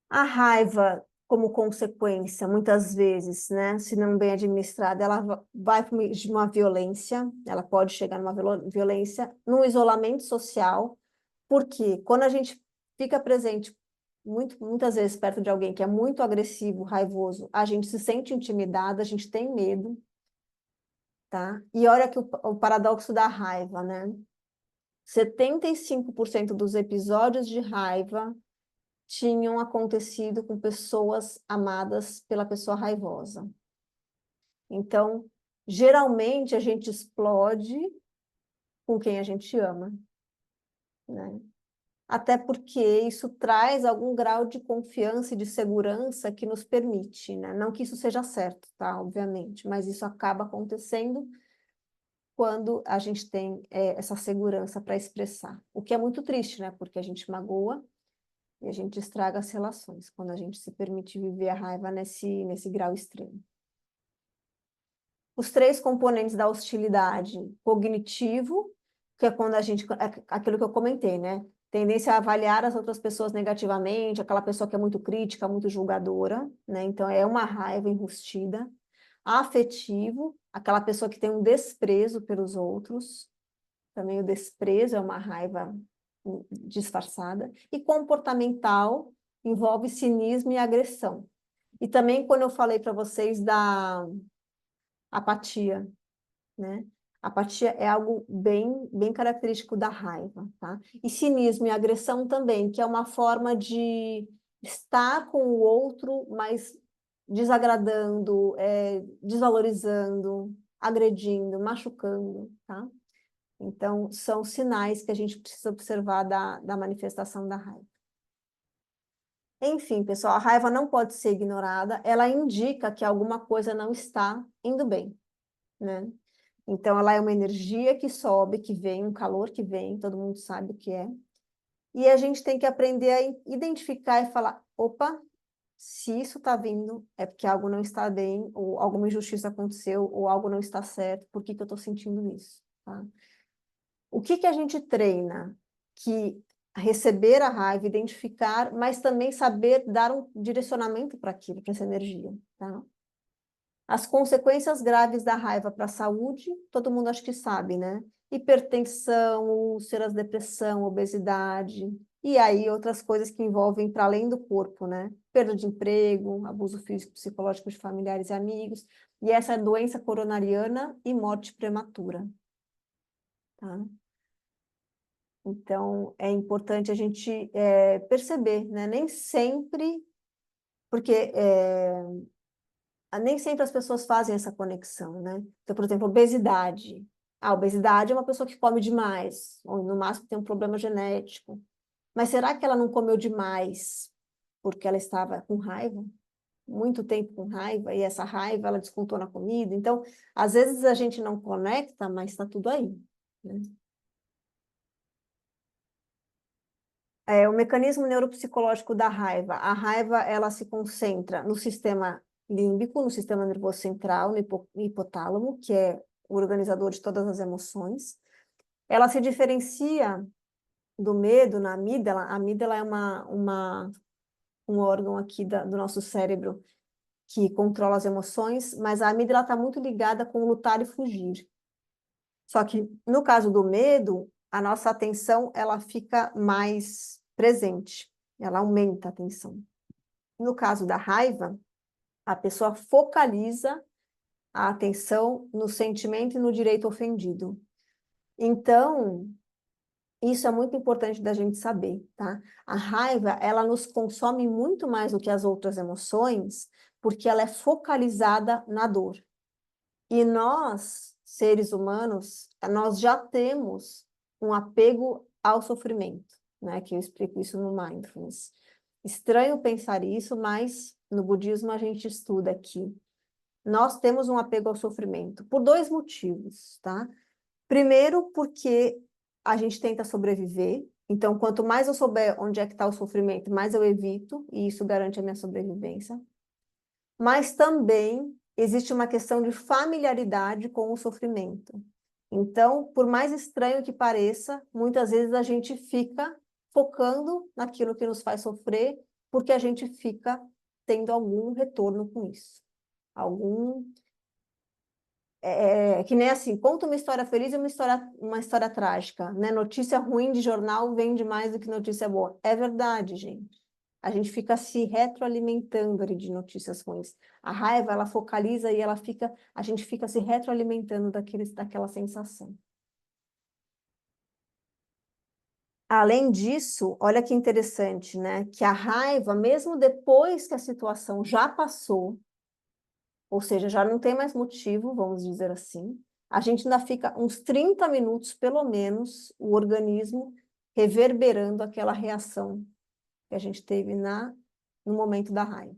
A raiva, como consequência, muitas vezes, né, se não bem administrada, ela vai de uma violência, ela pode chegar numa violência, num isolamento social, porque quando a gente fica presente muitas vezes perto de alguém que é muito agressivo, raivoso, a gente se sente intimidada, a gente tem medo, tá? E olha que o paradoxo da raiva, né? 75% dos episódios de raiva tinham acontecido com pessoas amadas pela pessoa raivosa. Então, geralmente a gente explode com quem a gente ama, né? até porque isso traz algum grau de confiança e de segurança que nos permite, né? Não que isso seja certo, tá? Obviamente, mas isso acaba acontecendo quando a gente tem essa segurança para expressar. O que é muito triste, né? Porque a gente magoa e a gente estraga as relações, quando a gente se permite viver a raiva nesse grau extremo. Os 3 componentes da hostilidade: cognitivo, que é quando a gente, aquilo que eu comentei, né? Tendência a avaliar as outras pessoas negativamente, aquela pessoa que é muito crítica, muito julgadora, né? Então é uma raiva enrustida. Afetivo, aquela pessoa que tem um desprezo pelos outros, também o desprezo é uma raiva disfarçada. E comportamental, envolve cinismo e agressão. E também quando eu falei para vocês da apatia, né? Apatia é algo bem característico da raiva, tá? E cinismo e agressão também, que é uma forma de estar com o outro, mas desagradando, desvalorizando, agredindo, machucando, tá? Então, são sinais que a gente precisa observar da manifestação da raiva. Enfim, pessoal, a raiva não pode ser ignorada, ela indica que alguma coisa não está indo bem, né? Então, ela é uma energia que sobe, que vem, um calor que vem, todo mundo sabe o que é. E a gente tem que aprender a identificar e falar, opa, se isso está vindo, é porque algo não está bem, ou alguma injustiça aconteceu, ou algo não está certo, por que que eu estou sentindo isso, tá? O que que a gente treina? Que receber a raiva, identificar, mas também saber dar um direcionamento para aquilo, para essa energia, tá? As consequências graves da raiva para a saúde, todo mundo acho que sabe, né? Hipertensão, úlceras, depressão, obesidade, e aí outras coisas que envolvem para além do corpo, né? Perda de emprego, abuso físico, psicológico de familiares e amigos, e essa doença coronariana e morte prematura, tá? Então, é importante a gente perceber, né? Nem sempre, porque nem sempre as pessoas fazem essa conexão, né? Então, por exemplo, obesidade. A obesidade é uma pessoa que come demais, ou no máximo tem um problema genético. Mas será que ela não comeu demais porque ela estava com raiva? Muito tempo com raiva, e essa raiva ela descontou na comida? Então, às vezes a gente não conecta, mas está tudo aí, né? O mecanismo neuropsicológico da raiva. A raiva, ela se concentra no sistema límbico, no sistema nervoso central, no hipotálamo, que é o organizador de todas as emoções. Ela se diferencia do medo na amígdala. A amígdala é um órgão aqui do nosso cérebro que controla as emoções, mas a amígdala está muito ligada com lutar e fugir. Só que, no caso do medo, a nossa atenção ela fica mais presente, ela aumenta a atenção. No caso da raiva, a pessoa focaliza a atenção no sentimento e no direito ofendido. Então, isso é muito importante da gente saber, tá? A raiva, ela nos consome muito mais do que as outras emoções, porque ela é focalizada na dor. E nós, seres humanos, nós já temos um apego ao sofrimento, né? Que eu explico isso no Mindfulness. Estranho pensar isso, mas no budismo a gente estuda aqui. Nós temos um apego ao sofrimento por 2 motivos, tá? Primeiro, porque a gente tenta sobreviver. Então, quanto mais eu souber onde é que está o sofrimento, mais eu evito, e isso garante a minha sobrevivência. Mas também existe uma questão de familiaridade com o sofrimento. Então, por mais estranho que pareça, muitas vezes a gente fica focando naquilo que nos faz sofrer, porque a gente fica tendo algum retorno com isso. Que nem assim, conta uma história feliz e uma história trágica, né? Notícia ruim de jornal vende mais do que notícia boa. É verdade, gente. A gente fica se retroalimentando ali de notícias ruins. A raiva, ela focaliza e a gente fica se retroalimentando daquela sensação. Além disso, olha que interessante, né? Que a raiva, mesmo depois que a situação já passou, ou seja, já não tem mais motivo, vamos dizer assim, a gente ainda fica uns 30 minutos, pelo menos, o organismo reverberando aquela reação que a gente teve no momento da raiva.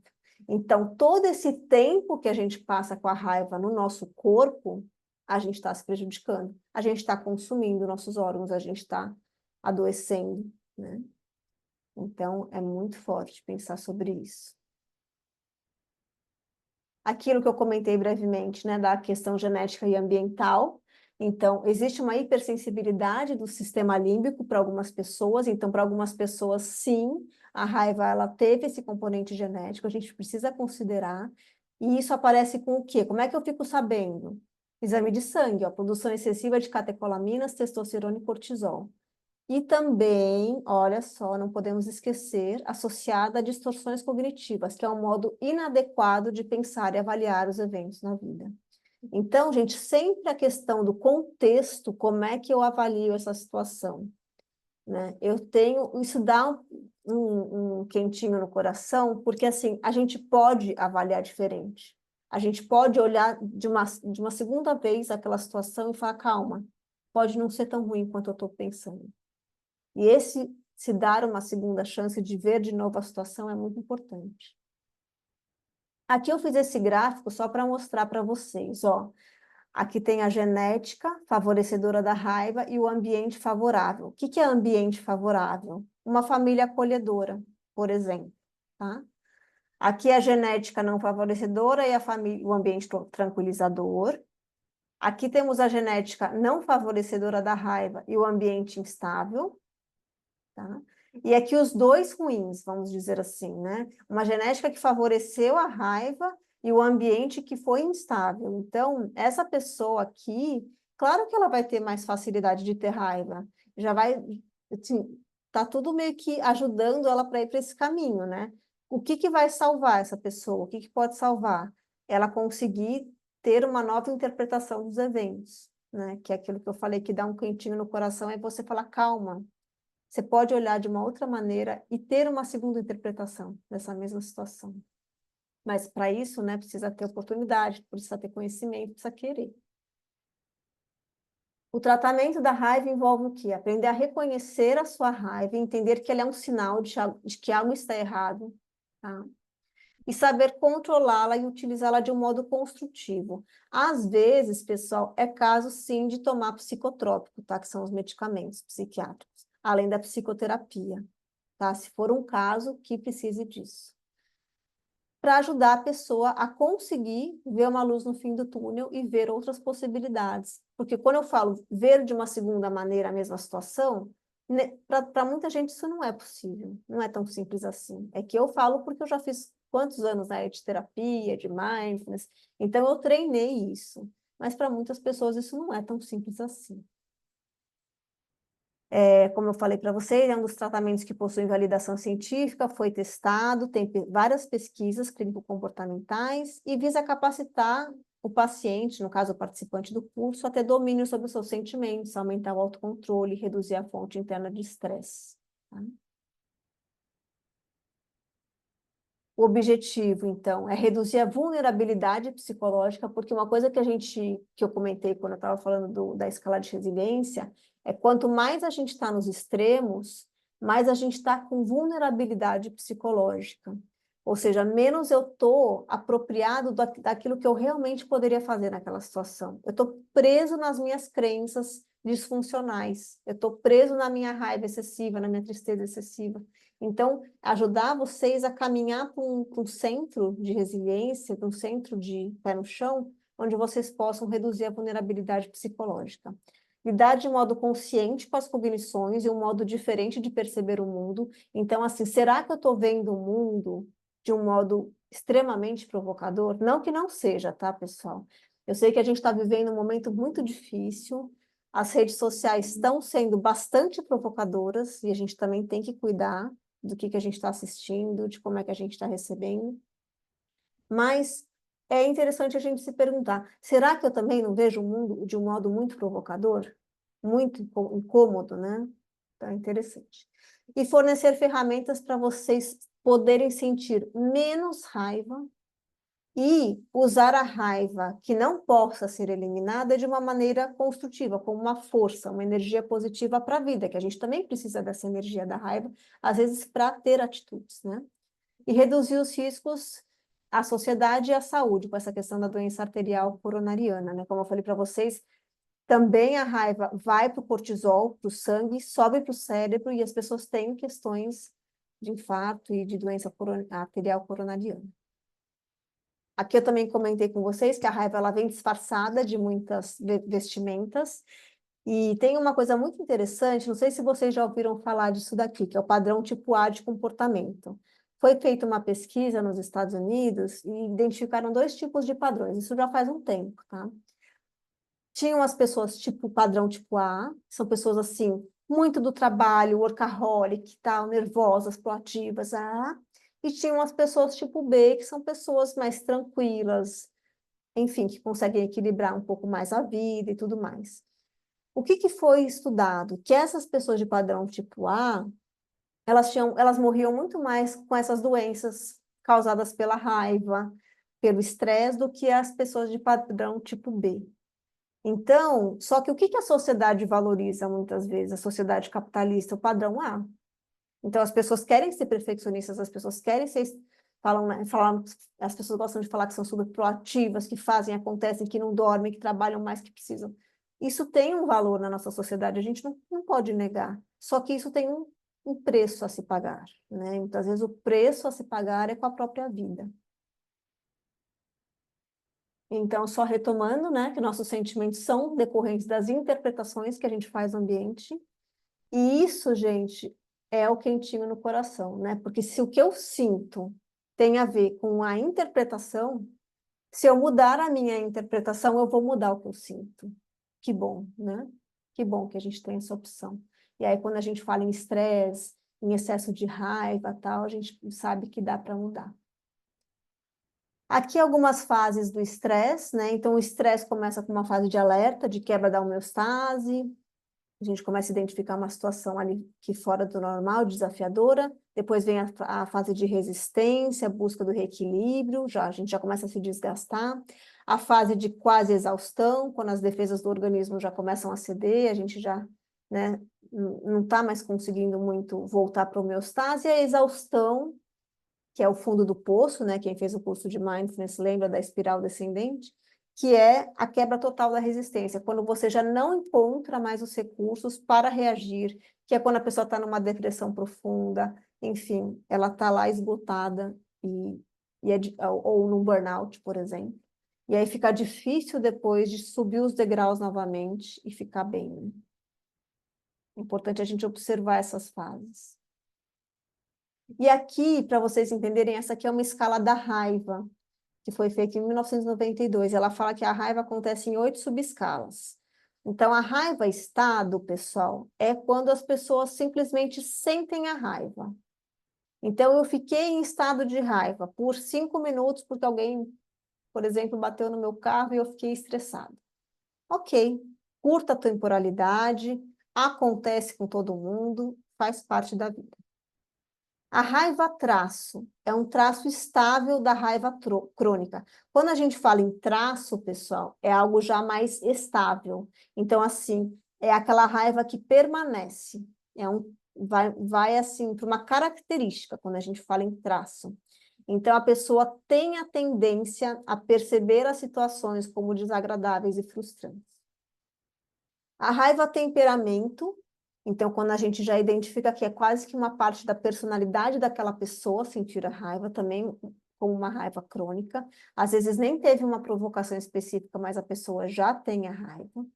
Então, todo esse tempo que a gente passa com a raiva no nosso corpo, a gente está se prejudicando, a gente está consumindo nossos órgãos, a gente está adoecendo, né? Então, é muito forte pensar sobre isso. Aquilo que eu comentei brevemente, né, da questão genética e ambiental. Então, existe uma hipersensibilidade do sistema límbico para algumas pessoas. Então, para algumas pessoas, sim, a raiva ela teve esse componente genético, a gente precisa considerar. E isso aparece com o quê? Como é que eu fico sabendo? Exame de sangue, ó, produção excessiva de catecolaminas, testosterona e cortisol. E também, olha só, não podemos esquecer, associada a distorções cognitivas, que é um modo inadequado de pensar e avaliar os eventos na vida. Então, gente, sempre a questão do contexto, como é que eu avalio essa situação, né? Isso dá um quentinho no coração, porque assim, a gente pode avaliar diferente. A gente pode olhar de uma segunda vez aquela situação e falar, calma, pode não ser tão ruim quanto eu estou pensando. E se dar uma segunda chance de ver de novo a situação é muito importante. Aqui eu fiz esse gráfico só para mostrar para vocês, ó. Aqui tem a genética favorecedora da raiva e o ambiente favorável. O que é ambiente favorável? Uma família acolhedora, por exemplo, tá? Aqui é a genética não favorecedora e o ambiente tranquilizador. Aqui temos a genética não favorecedora da raiva e o ambiente instável. Tá? E aqui os dois ruins, vamos dizer assim, né? Uma genética que favoreceu a raiva e o ambiente que foi instável. Então, essa pessoa aqui, claro que ela vai ter mais facilidade de ter raiva. Já vai, assim, tá tudo meio que ajudando ela para ir para esse caminho, né? O que vai salvar essa pessoa? O que pode salvar? Ela conseguir ter uma nova interpretação dos eventos, né? Que é aquilo que eu falei que dá um quentinho no coração, é você falar, calma. Você pode olhar de uma outra maneira e ter uma segunda interpretação dessa mesma situação. Mas para isso, né, precisa ter oportunidade, precisa ter conhecimento, precisa querer. O tratamento da raiva envolve o quê? Aprender a reconhecer a sua raiva, entender que ela é um sinal de que algo está errado, tá? E saber controlá-la e utilizá-la de um modo construtivo. Às vezes, pessoal, é caso sim de tomar psicotrópico, tá? Que são os medicamentos psiquiátricos, além da psicoterapia, tá? Se for um caso que precise disso. Para ajudar a pessoa a conseguir ver uma luz no fim do túnel e ver outras possibilidades. Porque quando eu falo ver de uma segunda maneira a mesma situação, para muita gente isso não é possível, não é tão simples assim. É que eu falo porque eu já fiz quantos anos na de terapia, de mindfulness, então eu treinei isso. Mas para muitas pessoas isso não é tão simples assim. Como eu falei para vocês, é um dos tratamentos que possui validação científica, foi testado, tem várias pesquisas clínico-comportamentais e visa capacitar o paciente, no caso o participante do curso, a ter domínio sobre os seus sentimentos, aumentar o autocontrole e reduzir a fonte interna de estresse. Tá? O objetivo, então, é reduzir a vulnerabilidade psicológica, porque uma coisa que eu comentei quando eu estava falando da escala de resiliência, é quanto mais a gente está nos extremos, mais a gente está com vulnerabilidade psicológica. Ou seja, menos eu estou apropriado daquilo que eu realmente poderia fazer naquela situação. Eu estou preso nas minhas crenças disfuncionais. Eu estou preso na minha raiva excessiva, na minha tristeza excessiva. Então, ajudar vocês a caminhar para um centro de resiliência, para um centro de pé no chão, onde vocês possam reduzir a vulnerabilidade psicológica. Lidar de modo consciente com as cognições e um modo diferente de perceber o mundo. Então, assim, será que eu estou vendo o mundo de um modo extremamente provocador? Não que não seja, tá, pessoal? Eu sei que a gente está vivendo um momento muito difícil, as redes sociais estão sendo bastante provocadoras e a gente também tem que cuidar do que a gente está assistindo, de como é que a gente está recebendo. Mas é interessante a gente se perguntar, será que eu também não vejo o mundo de um modo muito provocador? Muito incômodo, né? Então é interessante. E fornecer ferramentas para vocês poderem sentir menos raiva e usar a raiva que não possa ser eliminada de uma maneira construtiva, como uma força, uma energia positiva para a vida, que a gente também precisa dessa energia da raiva, às vezes para ter atitudes, né? E reduzir os riscos à sociedade e à saúde, com essa questão da doença arterial coronariana, né? Como eu falei para vocês, também a raiva vai para o cortisol, para o sangue, sobe para o cérebro e as pessoas têm questões de infarto e de doença arterial coronariana. Aqui eu também comentei com vocês que a raiva ela vem disfarçada de muitas vestimentas. E tem uma coisa muito interessante, não sei se vocês já ouviram falar disso daqui, que é o padrão tipo A de comportamento. Foi feita uma pesquisa nos Estados Unidos e identificaram 2 tipos de padrões. Isso já faz um tempo, tá? Tinham as pessoas tipo padrão tipo A, que são pessoas assim, muito do trabalho, workaholic, tal, nervosas, proativas, e tinham as pessoas tipo B, que são pessoas mais tranquilas, enfim, que conseguem equilibrar um pouco mais a vida e tudo mais. O que foi estudado? Que essas pessoas de padrão tipo A, elas morriam muito mais com essas doenças causadas pela raiva, pelo estresse, do que as pessoas de padrão tipo B. Então, só que o que a sociedade valoriza muitas vezes? A sociedade capitalista, o padrão A. Então, as pessoas querem ser perfeccionistas, as pessoas querem ser... as pessoas gostam de falar que são super proativas, que fazem, acontecem, que não dormem, que trabalham mais que precisam. Isso tem um valor na nossa sociedade, a gente não pode negar. Só que isso tem um preço a se pagar, né? Muitas vezes o preço a se pagar é com a própria vida. Então, só retomando, né, que nossos sentimentos são decorrentes das interpretações que a gente faz no ambiente. E isso, gente, é o quentinho no coração, né? Porque se o que eu sinto tem a ver com a interpretação, se eu mudar a minha interpretação, eu vou mudar o que eu sinto. Que bom, né? Que bom que a gente tem essa opção. E aí, quando a gente fala em estresse, em excesso de raiva, tal, a gente sabe que dá para mudar. Aqui algumas fases do estresse, né? Então, o estresse começa com uma fase de alerta, de quebra da homeostase. A gente começa a identificar uma situação ali que fora do normal, desafiadora. Depois vem a fase de resistência, busca do reequilíbrio, a gente já começa a se desgastar. A fase de quase exaustão, quando as defesas do organismo já começam a ceder, a gente já, né, não está mais conseguindo muito voltar para a homeostase. E a exaustão, que é o fundo do poço, né? Quem fez o curso de Mindfulness lembra da espiral descendente, que é a quebra total da resistência, quando você já não encontra mais os recursos para reagir, que é quando a pessoa está numa depressão profunda, enfim, ela está lá esgotada ou num burnout, por exemplo. E aí fica difícil depois de subir os degraus novamente e ficar bem, né? É importante a gente observar essas fases. E aqui, para vocês entenderem, essa aqui é uma escala da raiva, que foi feita em 1992. Ela fala que a raiva acontece em 8 subescalas. Então, a raiva estado, pessoal, é quando as pessoas simplesmente sentem a raiva. Então, eu fiquei em estado de raiva por 5 minutos porque alguém, por exemplo, bateu no meu carro e eu fiquei estressado. Ok, curta temporalidade, acontece com todo mundo, faz parte da vida. A raiva traço é um traço estável da raiva crônica. Quando a gente fala em traço, pessoal, é algo já mais estável. Então, assim, é aquela raiva que permanece. Vai assim, para uma característica, quando a gente fala em traço. Então, a pessoa tem a tendência a perceber as situações como desagradáveis e frustrantes. A raiva temperamento, então, quando a gente já identifica que é quase que uma parte da personalidade daquela pessoa sentir a raiva, também como uma raiva crônica. Às vezes nem teve uma provocação específica, mas a pessoa já tem a raiva.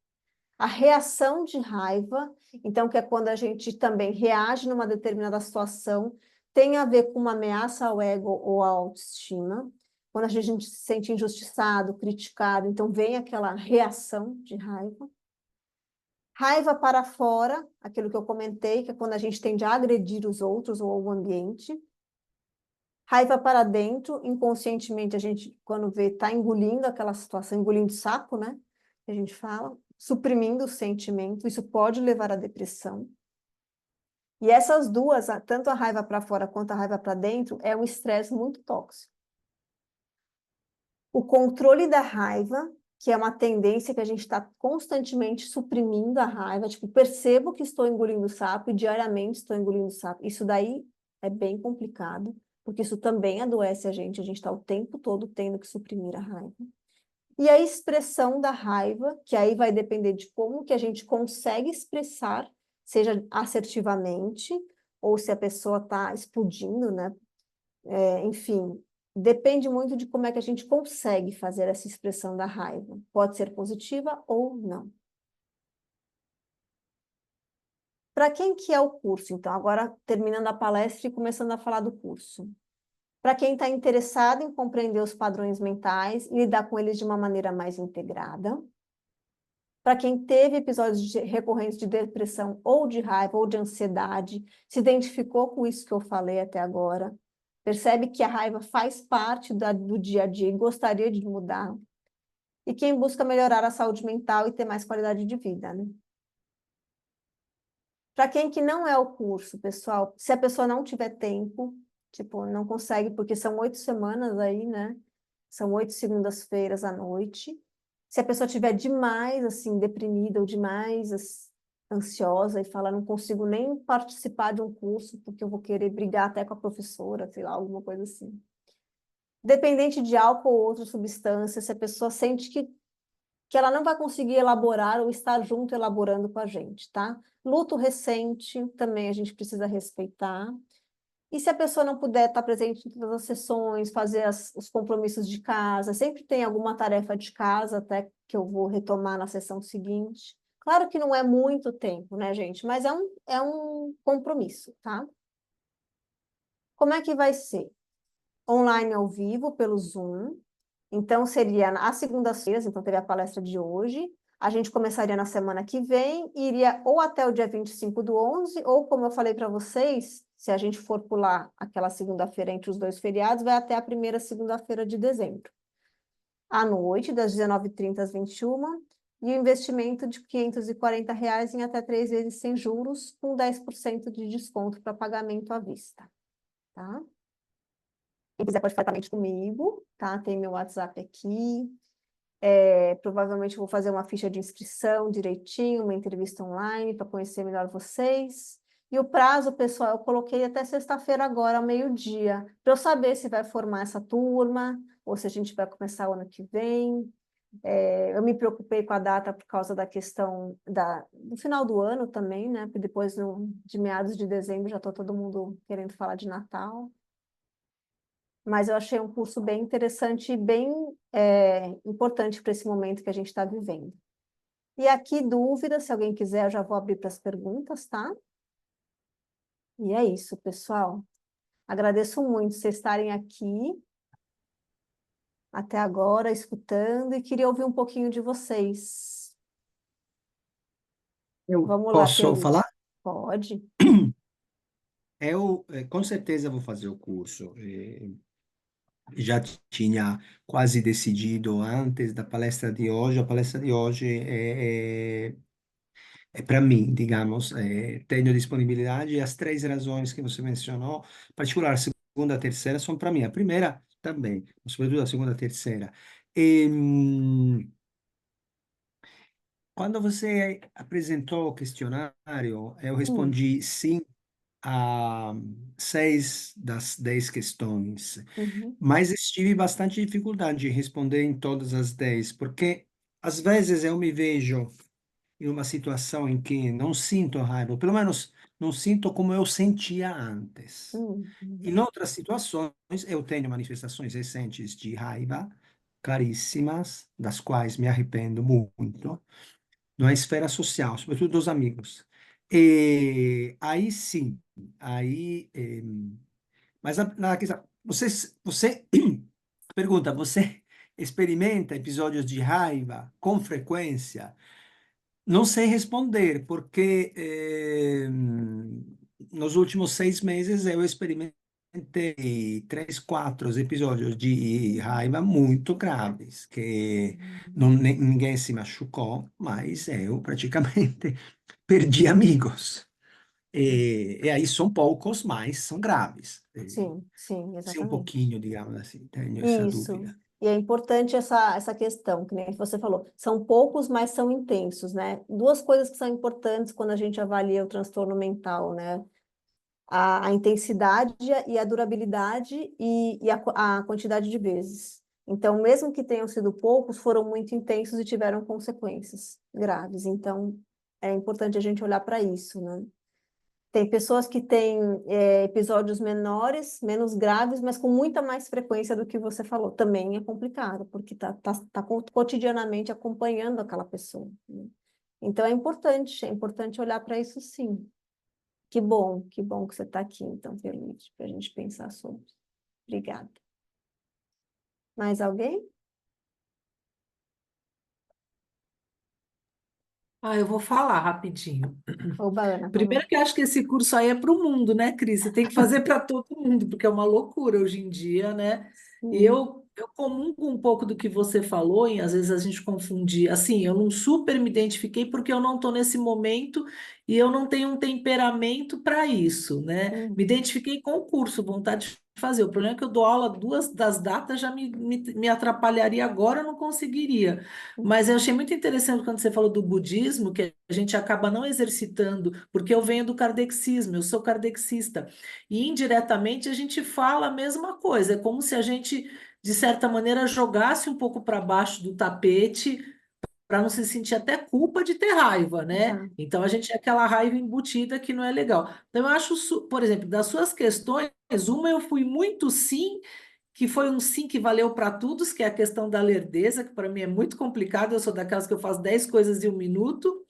A reação de raiva, então, que é quando a gente também reage numa determinada situação, tem a ver com uma ameaça ao ego ou à autoestima. Quando a gente se sente injustiçado, criticado, então vem aquela reação de raiva. Raiva para fora, aquilo que eu comentei, que é quando a gente tende a agredir os outros ou o ambiente. Raiva para dentro, inconscientemente a gente, quando vê, está engolindo aquela situação, engolindo saco, né? Que a gente fala, suprimindo o sentimento, isso pode levar à depressão. E essas duas, tanto a raiva para fora quanto a raiva para dentro, é um estresse muito tóxico. O controle da raiva, que é uma tendência que a gente está constantemente suprimindo a raiva, tipo, percebo que estou engolindo sapo e diariamente estou engolindo sapo. Isso daí é bem complicado, porque isso também adoece a gente está o tempo todo tendo que suprimir a raiva. E a expressão da raiva, que aí vai depender de como que a gente consegue expressar, seja assertivamente, ou se a pessoa está explodindo, né? Enfim, depende muito de como é que a gente consegue fazer essa expressão da raiva. Pode ser positiva ou não. Para quem que é o curso? Então, agora terminando a palestra e começando a falar do curso. Para quem está interessado em compreender os padrões mentais e lidar com eles de uma maneira mais integrada. Para quem teve episódios recorrentes de depressão ou de raiva ou de ansiedade, se identificou com isso que eu falei até agora, percebe que a raiva faz parte do dia a dia e gostaria de mudar. E quem busca melhorar a saúde mental e ter mais qualidade de vida, né? Para quem que não é o curso, pessoal, se a pessoa não tiver tempo, tipo, não consegue, porque são 8 semanas aí, né? São 8 segundas-feiras à noite. Se a pessoa estiver demais, assim, deprimida ou demais ansiosa e fala, não consigo nem participar de um curso porque eu vou querer brigar até com a professora, sei lá, alguma coisa assim. Dependente de álcool ou outra substância, se a pessoa sente que ela não vai conseguir elaborar ou estar junto elaborando com a gente, tá? Luto recente também a gente precisa respeitar. E se a pessoa não puder estar presente em todas as sessões, fazer os compromissos de casa, sempre tem alguma tarefa de casa, até que eu vou retomar na sessão seguinte. Claro que não é muito tempo, né, gente? Mas é um compromisso, tá? Como é que vai ser? Online ao vivo, pelo Zoom. Então, seria às segundas-feiras, então teve a palestra de hoje. A gente começaria na semana que vem, e iria ou até o dia 25/11, ou como eu falei para vocês, se a gente for pular aquela segunda-feira entre os dois feriados, vai até a primeira segunda-feira de dezembro. À noite, das 19h30 às 21h, e o investimento de R$ 540 em até 3 vezes sem juros, com 10% de desconto para pagamento à vista, tá? Quem quiser pode falar diretamente comigo, tá? Tem meu WhatsApp aqui. Provavelmente vou fazer uma ficha de inscrição direitinho, uma entrevista online para conhecer melhor vocês. E o prazo, pessoal, eu coloquei até sexta-feira agora, ao meio-dia, para eu saber se vai formar essa turma ou se a gente vai começar o ano que vem. Eu me preocupei com a data por causa da questão do final do ano também, né? Porque depois, de meados de dezembro, já está todo mundo querendo falar de Natal. Mas eu achei um curso bem interessante e bem importante para esse momento que a gente está vivendo. E aqui, dúvidas, se alguém quiser, eu já vou abrir para as perguntas, tá? E é isso, pessoal. Agradeço muito vocês estarem aqui até agora, escutando, e queria ouvir um pouquinho de vocês. Eu Vamos lá, posso Pedro. falar? Pode. Eu, com certeza, vou fazer o curso. Já tinha quase decidido antes da palestra de hoje. A palestra de hoje é para mim, digamos. Tenho disponibilidade e as três razões que você mencionou, em particular a segunda e a terceira, são para mim. A primeira também, mas sobretudo a segunda e a terceira. E, quando você apresentou o questionário, eu Hum, respondi sim a 6 das 10 questões, uhum, mas tive bastante dificuldade em responder em todas as 10, porque às vezes eu me vejo em uma situação em que não sinto raiva, ou pelo menos não sinto como eu sentia antes. Em uhum, outras situações, eu tenho manifestações recentes de raiva, claríssimas, das quais me arrependo muito, na esfera social, sobretudo dos amigos. E aí sim, aí, mas na questão, você pergunta, você experimenta episódios de raiva com frequência? Não sei responder, porque nos últimos 6 meses eu experimentei 3, 4 episódios de raiva muito graves, que não, ninguém se machucou, mas eu praticamente perdi amigos. E aí são poucos, mas são graves. Sim, Sim, um exatamente. pouquinho, digamos assim, tenho essa Isso. dúvida. E é importante essa questão, que nem você falou, são poucos, mas são intensos, né? Duas coisas que são importantes quando a gente avalia o transtorno mental, né? A intensidade e a durabilidade a quantidade de vezes. Então, mesmo que tenham sido poucos, foram muito intensos e tiveram consequências graves. Então, é importante a gente olhar para isso, né? Tem pessoas que têm episódios menores, menos graves, mas com muita mais frequência do que você falou. Também é complicado, porque tá cotidianamente acompanhando aquela pessoa, né? Então é importante olhar para isso sim. Que bom que você está aqui, então, feliz, para a gente pensar sobre. Obrigada. Mais alguém? Ah, eu vou falar rapidinho. Oba, Ana, vamos lá. Primeiro que eu acho que esse curso aí é para o mundo, né, Cris? Você tem que fazer para todo mundo, porque é uma loucura hoje em dia, né? E Sim. eu comungo um pouco do que você falou, em às vezes a gente confundir. Assim, eu não super me identifiquei porque eu não estou nesse momento e eu não tenho um temperamento para isso, né? Me Uhum. identifiquei com o curso, vontade de fazer. O problema é que eu dou aula duas das datas, já me atrapalharia agora, eu não conseguiria. Mas eu Uhum. achei muito interessante quando você falou do budismo, que a gente acaba não exercitando, porque eu venho do kardexismo, eu sou kardexista. E indiretamente a gente fala a mesma coisa, é como se a gente, de certa maneira, jogasse um pouco para baixo do tapete, para não se sentir até culpa de ter raiva, né? Exato. Então a gente é aquela raiva embutida que não é legal. Então eu acho, por exemplo, das suas questões, uma eu fui muito sim, que foi um sim que valeu para todos, que é a questão da lerdeza, que para mim é muito complicado, eu sou daquelas que eu faço 10 coisas em um minuto,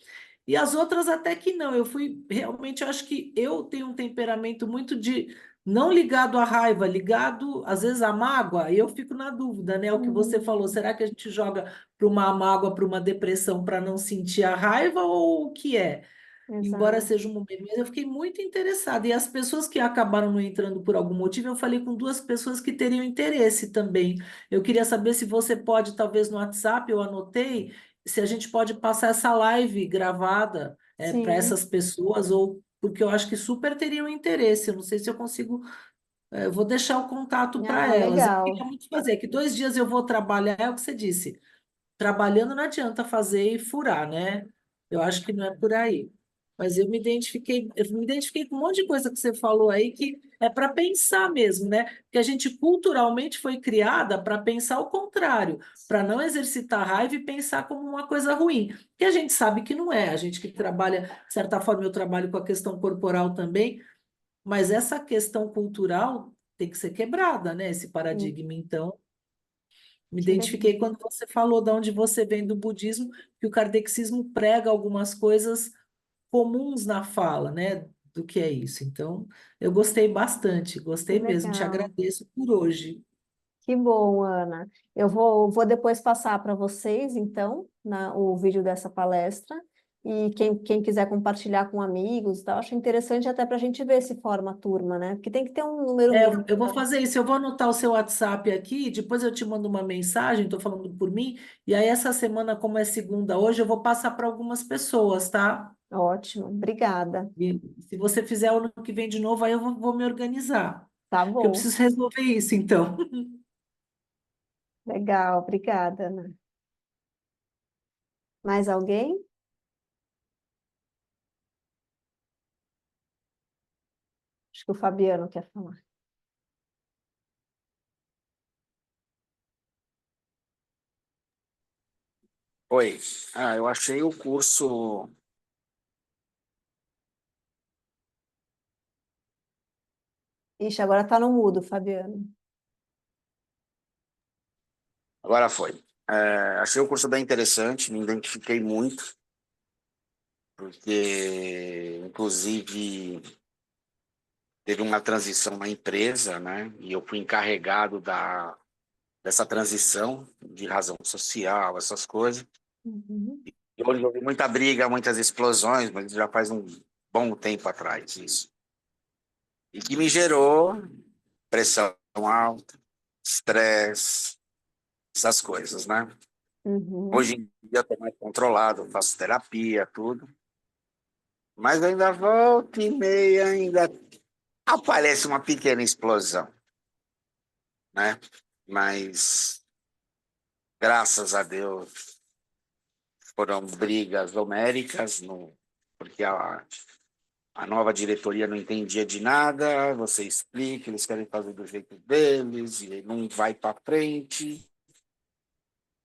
e as outras até que não. Eu fui, realmente, eu acho que eu tenho um temperamento muito de, não ligado à raiva, ligado, às vezes, à mágoa, e eu fico na dúvida, né? O que você falou, Hum, será que a gente joga para uma mágoa, para uma depressão, para não sentir a raiva, ou o que é? Embora exato. seja um momento, mas eu fiquei muito interessada. E as pessoas que acabaram não entrando por algum motivo, eu falei com duas pessoas que teriam interesse também. Eu queria saber se você pode, talvez no WhatsApp, eu anotei, se a gente pode passar essa live gravada para Sim. essas pessoas, ou porque eu acho que super teriam interesse. Eu não sei se eu consigo. Eu vou deixar o contato para Ah, elas. Eu queria legal. muito fazer, que 2 dias eu vou trabalhar, é o que você disse. Trabalhando não adianta fazer e furar, né? Eu acho que não é por aí. Mas eu me identifiquei com um monte de coisa que você falou aí que é para pensar mesmo, né? Porque a gente culturalmente foi criada para pensar o contrário, para não exercitar raiva e pensar como uma coisa ruim, que a gente sabe que não é. A gente que trabalha, de certa forma, eu trabalho com a questão corporal também, mas essa questão cultural tem que ser quebrada, né? Esse Sim, paradigma, então. Me que legal. identifiquei quando você falou de onde você vem do budismo, que o kardexismo prega algumas coisas comuns na fala, né? Do que é isso. Então, eu gostei bastante, Que gostei mesmo. Te legal. agradeço por hoje. Que bom, Ana. Eu vou depois passar para vocês, então, o vídeo dessa palestra. E quem quiser compartilhar com amigos, e tal, acho interessante até para a gente ver se forma a turma, né? Porque tem que ter um número É, mínimo. eu vou fazer isso, eu vou anotar o seu WhatsApp aqui, depois eu te mando uma mensagem, estou falando por mim, e aí essa semana, como é segunda hoje, eu vou passar para algumas pessoas, tá? Ótimo, obrigada. E se você fizer ano que vem de novo, aí eu vou me organizar, Tá porque eu bom. preciso resolver isso, então. Legal, obrigada, Ana. Mais alguém? Acho que o Fabiano quer falar. Oi, eu achei o curso. Ixi, agora tá no mudo, Fabiano. Agora foi. Achei o curso bem interessante, me identifiquei muito, porque, inclusive, teve uma transição na empresa, né? E eu fui encarregado dessa transição, de razão social, essas coisas. Uhum. E hoje houve muita briga, muitas explosões, mas já faz um bom tempo atrás isso. E que me gerou pressão alta, estresse, essas coisas, né? Uhum. Hoje em dia eu estou mais controlado, faço terapia, tudo. Mas ainda volta e meia, ainda aparece uma pequena explosão, né? Mas, graças a Deus, foram brigas homéricas, porque a nova diretoria não entendia de nada, você explica, eles querem fazer do jeito deles, e não vai para frente,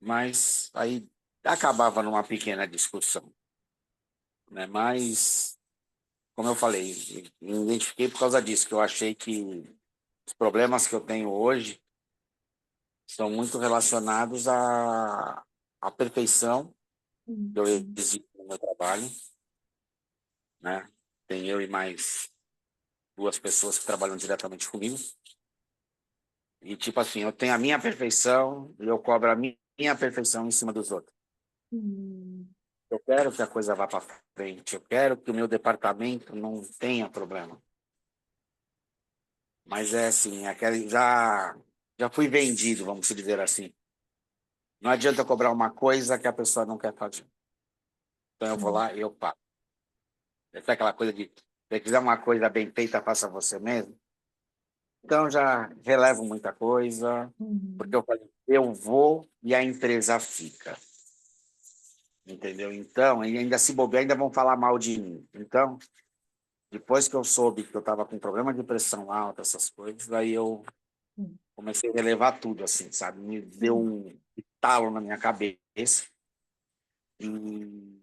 mas aí acabava numa pequena discussão, né? Mas, como eu falei, me identifiquei por causa disso, que eu achei que os problemas que eu tenho hoje são muito relacionados à perfeição que eu exijo no meu trabalho, né? Tem eu e mais duas pessoas que trabalham diretamente comigo. E, tipo assim, eu tenho a minha perfeição e eu cobro a minha perfeição em cima dos outros. Eu quero que a coisa vá para frente, eu quero que o meu departamento não tenha problema. Mas é assim, já fui vendido, vamos dizer assim. Não adianta cobrar uma coisa que a pessoa não quer fazer. Então eu vou lá e eu pago. Essa é aquela coisa de, se você quiser uma coisa bem feita, faça você mesmo. Então já relevo muita coisa, porque eu falei, eu vou e a empresa fica. Entendeu? Então, e ainda se bobear, ainda vão falar mal de mim. Então, depois que eu soube que eu estava com problema de pressão alta, essas coisas, aí eu comecei a relevar tudo, assim, sabe? Me deu um estalo na minha cabeça. E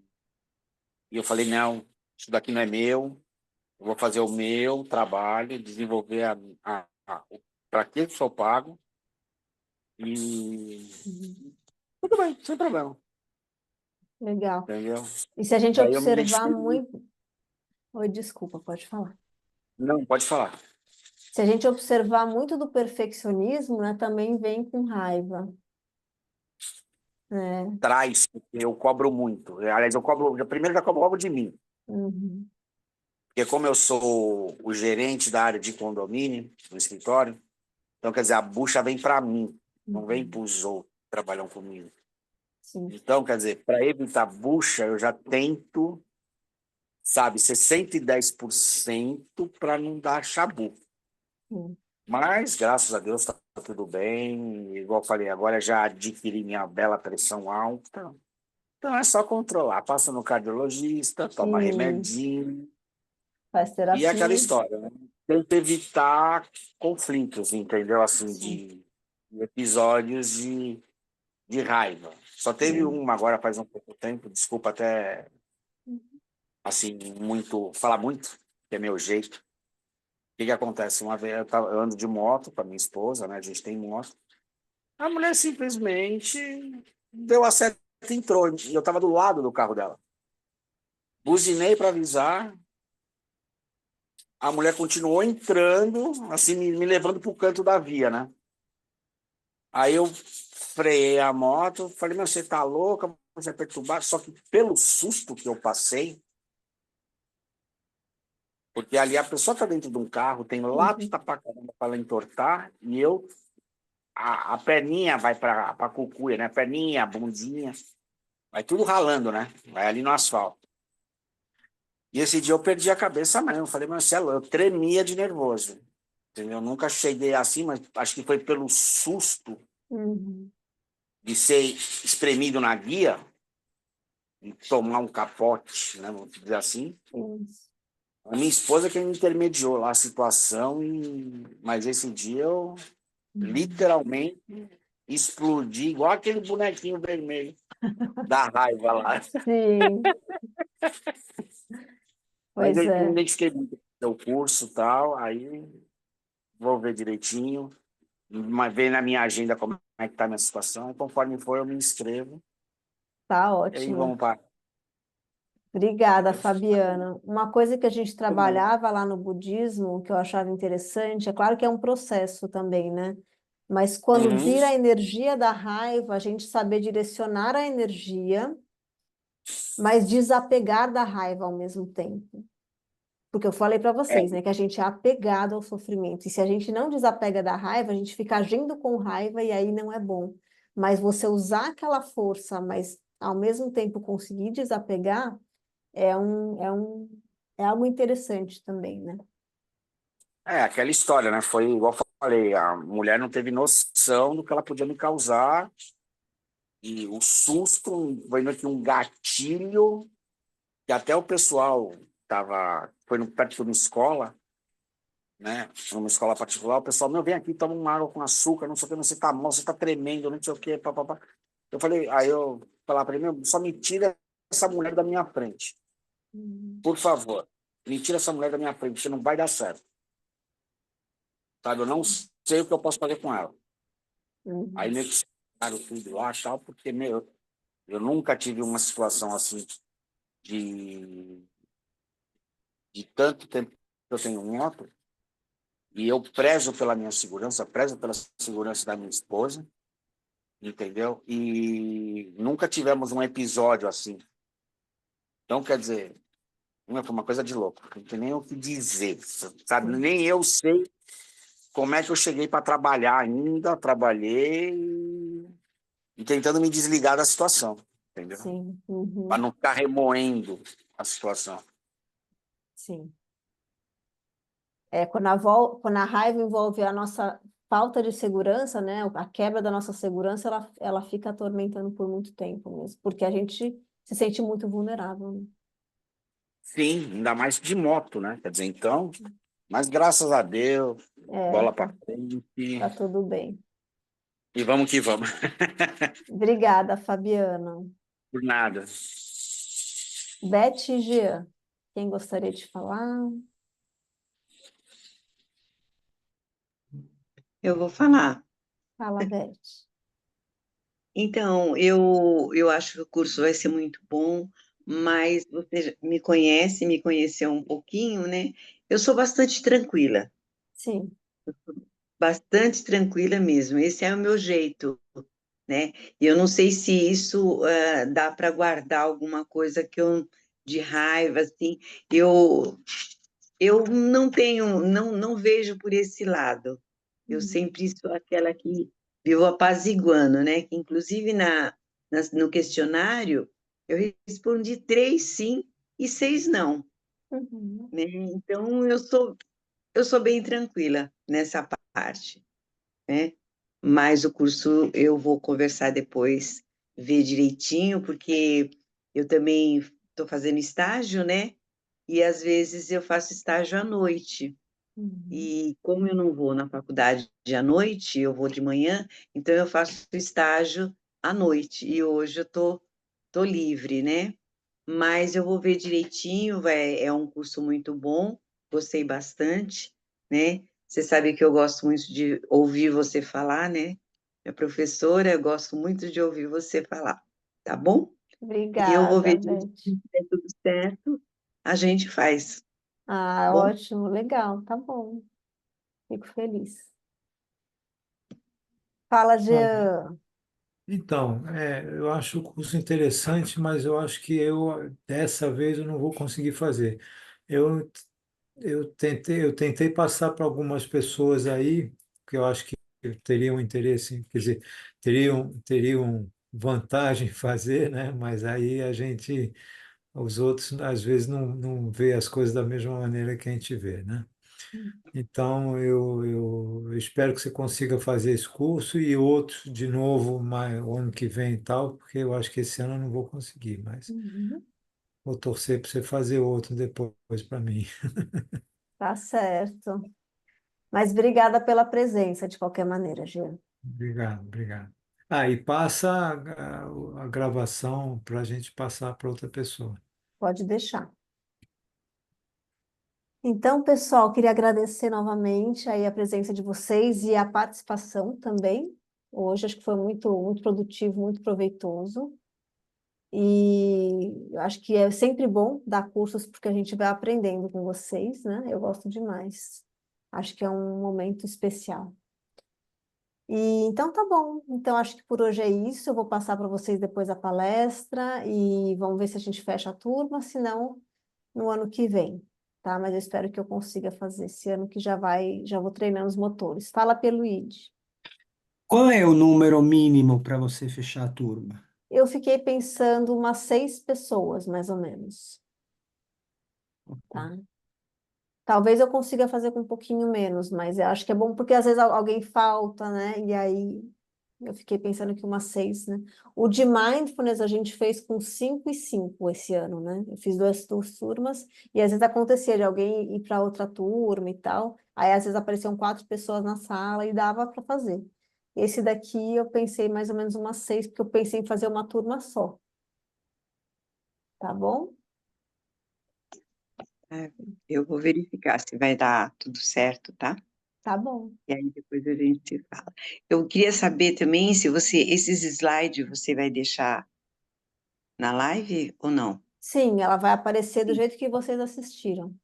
eu falei, não, isso daqui não é meu, eu vou fazer o meu trabalho, desenvolver para que eu sou pago. E tudo bem, sem problema, Legal. entendeu? E se a gente Daí eu me observar identifiquei. muito... Oi, desculpa, pode falar. Não, pode falar. Se a gente observar muito do perfeccionismo, né, também vem com raiva, né? Traz, porque eu cobro muito. Aliás, eu cobro, primeiro já cobro logo de mim. Uhum. Porque como eu sou o gerente da área de condomínio, no escritório, então, quer dizer, a bucha vem para mim, não vem para os outros que trabalham comigo. Sim. Então, quer dizer, para evitar bucha, eu já tento, sabe, ser 110% para não dar chabu. Sim. Mas, graças a Deus, está tudo bem. Igual eu falei, agora já adquiri minha bela pressão alta. Então é só controlar. Passa no cardiologista, toma Sim. remedinho. Faz E é aquela terapia. história, né? Tenta evitar conflitos, entendeu? Assim, Sim. de episódios de raiva. Só teve Sim. uma agora faz um pouco tempo, desculpa até, assim, falar muito, que é meu jeito. O que que acontece? Uma vez eu ando de moto com a minha esposa, né? A gente tem moto. A mulher simplesmente deu a seta e entrou. E eu estava do lado do carro dela. Buzinei para avisar. A mulher continuou entrando, assim, me levando para o canto da via, né? Aí eu freiei a moto, falei, meu, você tá louca, você é perturbado. Só que pelo susto que eu passei, porque ali a pessoa tá dentro de um carro, tem lata pra caramba pra ela entortar, e a perninha vai pra cucuia, né? A perninha, a bundinha, vai tudo ralando, né? Vai ali no asfalto. E esse dia eu perdi a cabeça mesmo. Eu falei, Marcelo, eu tremia de nervoso. Entendeu? Eu nunca cheguei assim, mas acho que foi pelo susto Uhum. de ser espremido na guia e tomar um capote, né? Vamos dizer assim. Isso. A minha esposa que me intermediou lá a situação, mas esse dia eu literalmente explodi igual aquele bonequinho vermelho da raiva lá. Sim. Mas Pois eu me é. identifiquei muito com o curso e tal, aí vou ver direitinho, ver na minha agenda como é que está a minha situação, e conforme for eu me inscrevo, Tá e aí ótimo. vamos para... Obrigada, Fabiana. Uma coisa que a gente trabalhava lá no budismo, que eu achava interessante, é claro que é um processo também, né? Mas quando Uhum. vira a energia da raiva, a gente saber direcionar a energia, mas desapegar da raiva ao mesmo tempo. Porque eu falei para É, vocês, né, que a gente é apegado ao sofrimento. E se a gente não desapega da raiva, a gente fica agindo com raiva e aí não é bom. Mas você usar aquela força, mas ao mesmo tempo conseguir desapegar, é um é algo interessante também, né? É, aquela história, né? Foi igual eu falei, a mulher não teve noção do que ela podia me causar, e o susto foi meio que um gatilho, que até o pessoal perto de uma escola, né? Numa escola particular, o pessoal, meu, vem aqui, toma uma água com açúcar, não sei o que, você tá mal, você tá tremendo, não sei o que, papapá. Eu falei, aí eu falava para ele, meu, só me tira essa mulher da minha frente, por favor. Me tira essa mulher da minha frente, porque não vai dar certo. Sabe? Eu não sei o que eu posso fazer com ela. Aí Uhum. meio que separaram tudo lá, tal, porque, meu, eu nunca tive uma situação assim de, de tanto tempo que eu tenho moto, e eu prezo pela minha segurança, prezo pela segurança da minha esposa, entendeu? E nunca tivemos um episódio assim. Então, quer dizer, foi uma coisa de louco, não tem nem o que dizer, sabe? Sim, Nem eu sei como é que eu cheguei para trabalhar ainda, trabalhei e tentando me desligar da situação, entendeu? sim, Para uhum, não ficar remoendo a situação. sim. Quando a raiva envolve a nossa falta de segurança, né? A quebra da nossa segurança, ela fica atormentando por muito tempo mesmo, porque a gente se sente muito vulnerável, né? Sim, ainda mais de moto, né? Quer dizer, então, mas graças a Deus, É, bola para frente tá tudo bem. e vamos que vamos. Obrigada, Fabiana. Por nada. Beth e Jean, quem gostaria de falar? Eu vou falar. Fala, Beth. Então, eu acho que o curso vai ser muito bom, mas você me conhece, me conheceu um pouquinho, né? Eu sou Sim. bastante tranquila mesmo. Esse é o meu jeito, né? E eu não sei se isso dá para guardar alguma coisa que eu de raiva, assim. Eu eu não tenho, não vejo por esse lado. Eu Uhum. sempre sou aquela que vivo apaziguando, né? Que inclusive no questionário eu respondi 3 sim e 6 não, Uhum. né? Então eu sou bem tranquila nessa parte, né? Mas o curso eu vou conversar depois, ver direitinho, porque eu também estou fazendo estágio, né? E às vezes eu faço estágio à noite. Uhum. E como eu não vou na faculdade à noite, eu vou de manhã, então eu faço estágio à noite. E hoje eu tô livre, né? Mas eu vou ver direitinho, é um curso muito bom, gostei bastante, né? Você sabe que eu gosto muito de ouvir você falar, né? Minha professora, eu gosto muito de ouvir você falar, tá bom? E eu vou Obrigada, ver direitinho Beth. se der tudo certo, a gente faz, tá Ah, bom? ótimo, legal, tá bom. Fico feliz. Fala, Olha, Jean. então, eu acho o curso interessante, mas eu acho que dessa vez, eu não vou conseguir fazer. Eu, eu tentei passar para algumas pessoas aí, que eu acho que teriam interesse, quer dizer, teriam vantagem em fazer, né? Mas aí os outros, às vezes, não vê as coisas da mesma maneira que a gente vê, né? Então, eu espero que você consiga fazer esse curso e outros de novo o ano que vem e tal, porque eu acho que esse ano eu não vou conseguir, mas Uhum. vou torcer para você fazer outro depois para mim. Tá certo. Mas obrigada pela presença, de qualquer maneira, Jean. Obrigado, obrigado. Ah, e passa a gravação para a gente passar para outra pessoa. Pode deixar. Então, pessoal, queria agradecer novamente aí a presença de vocês e a participação também. Hoje acho que foi muito produtivo, muito proveitoso. E eu acho que é sempre bom dar cursos porque a gente vai aprendendo com vocês, né? Eu gosto demais. Acho que é um momento especial. E então tá bom. Então acho que por hoje é isso. Eu vou passar para vocês depois a palestra e vamos ver se a gente fecha a turma, se não, no ano que vem, tá? Mas eu espero que eu consiga fazer esse ano que já vou treinando os motores. Fala pelo ID. Qual é o número mínimo para você fechar a turma? Eu fiquei pensando umas 6 pessoas, mais ou menos. Ok. tá? Talvez eu consiga fazer com um pouquinho menos, mas eu acho que é bom porque às vezes alguém falta, né? E aí eu fiquei pensando que umas 6, né? O de Mindfulness a gente fez com 5 e 5 esse ano, né? Eu fiz duas turmas e às vezes acontecia de alguém ir para outra turma e tal. Aí às vezes apareciam 4 pessoas na sala e dava para fazer. Esse daqui eu pensei mais ou menos umas 6, porque eu pensei em fazer uma turma só, tá bom? É, eu vou verificar se vai dar tudo certo, tá? Tá bom. E aí depois a gente se fala. Eu queria saber também se esses slides você vai deixar na live ou não? Sim, ela vai aparecer do Sim. jeito que vocês assistiram,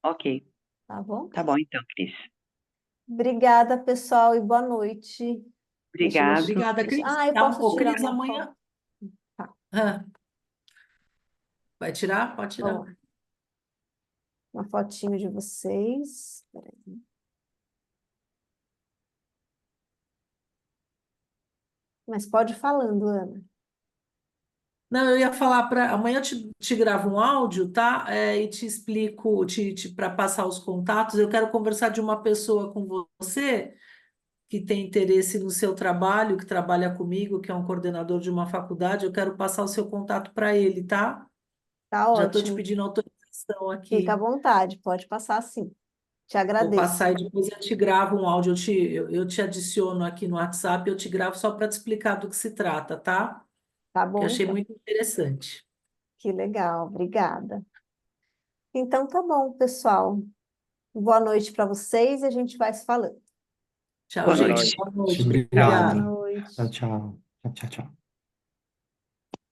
Ok, tá bom? tá bom então, Cris. Obrigada, pessoal, e boa noite. Obrigado. Obrigada, Cris. Eu Tá? posso Ô, tirar Cris, uma amanhã. foto. Tá, Ah, vai tirar? Pode tirar. vamos lá. Uma fotinho de vocês. Peraí. Mas pode ir falando, Ana. Não, eu ia falar para. Amanhã eu te gravo um áudio, tá? E te explico, para passar os contatos. Eu quero conversar de uma pessoa com você que tem interesse no seu trabalho, que trabalha comigo, que é um coordenador de uma faculdade. Eu quero passar o seu contato para ele, tá? Tá Já estou te ótimo. pedindo autorização Fica à aqui. vontade, pode passar sim. Te Vou agradeço. passar e depois eu te gravo um áudio. Eu te adiciono aqui no WhatsApp, eu te gravo só para te explicar do que se trata, tá? Tá Que eu bom, achei então. muito interessante. Que legal, obrigada. Então tá bom, pessoal. Boa noite para vocês e a gente vai se falando. Tchau, Boa gente. noite. Boa noite. Boa Obrigado. Obrigada. Tchau, noite. tchau. Tchau, tchau, tchau.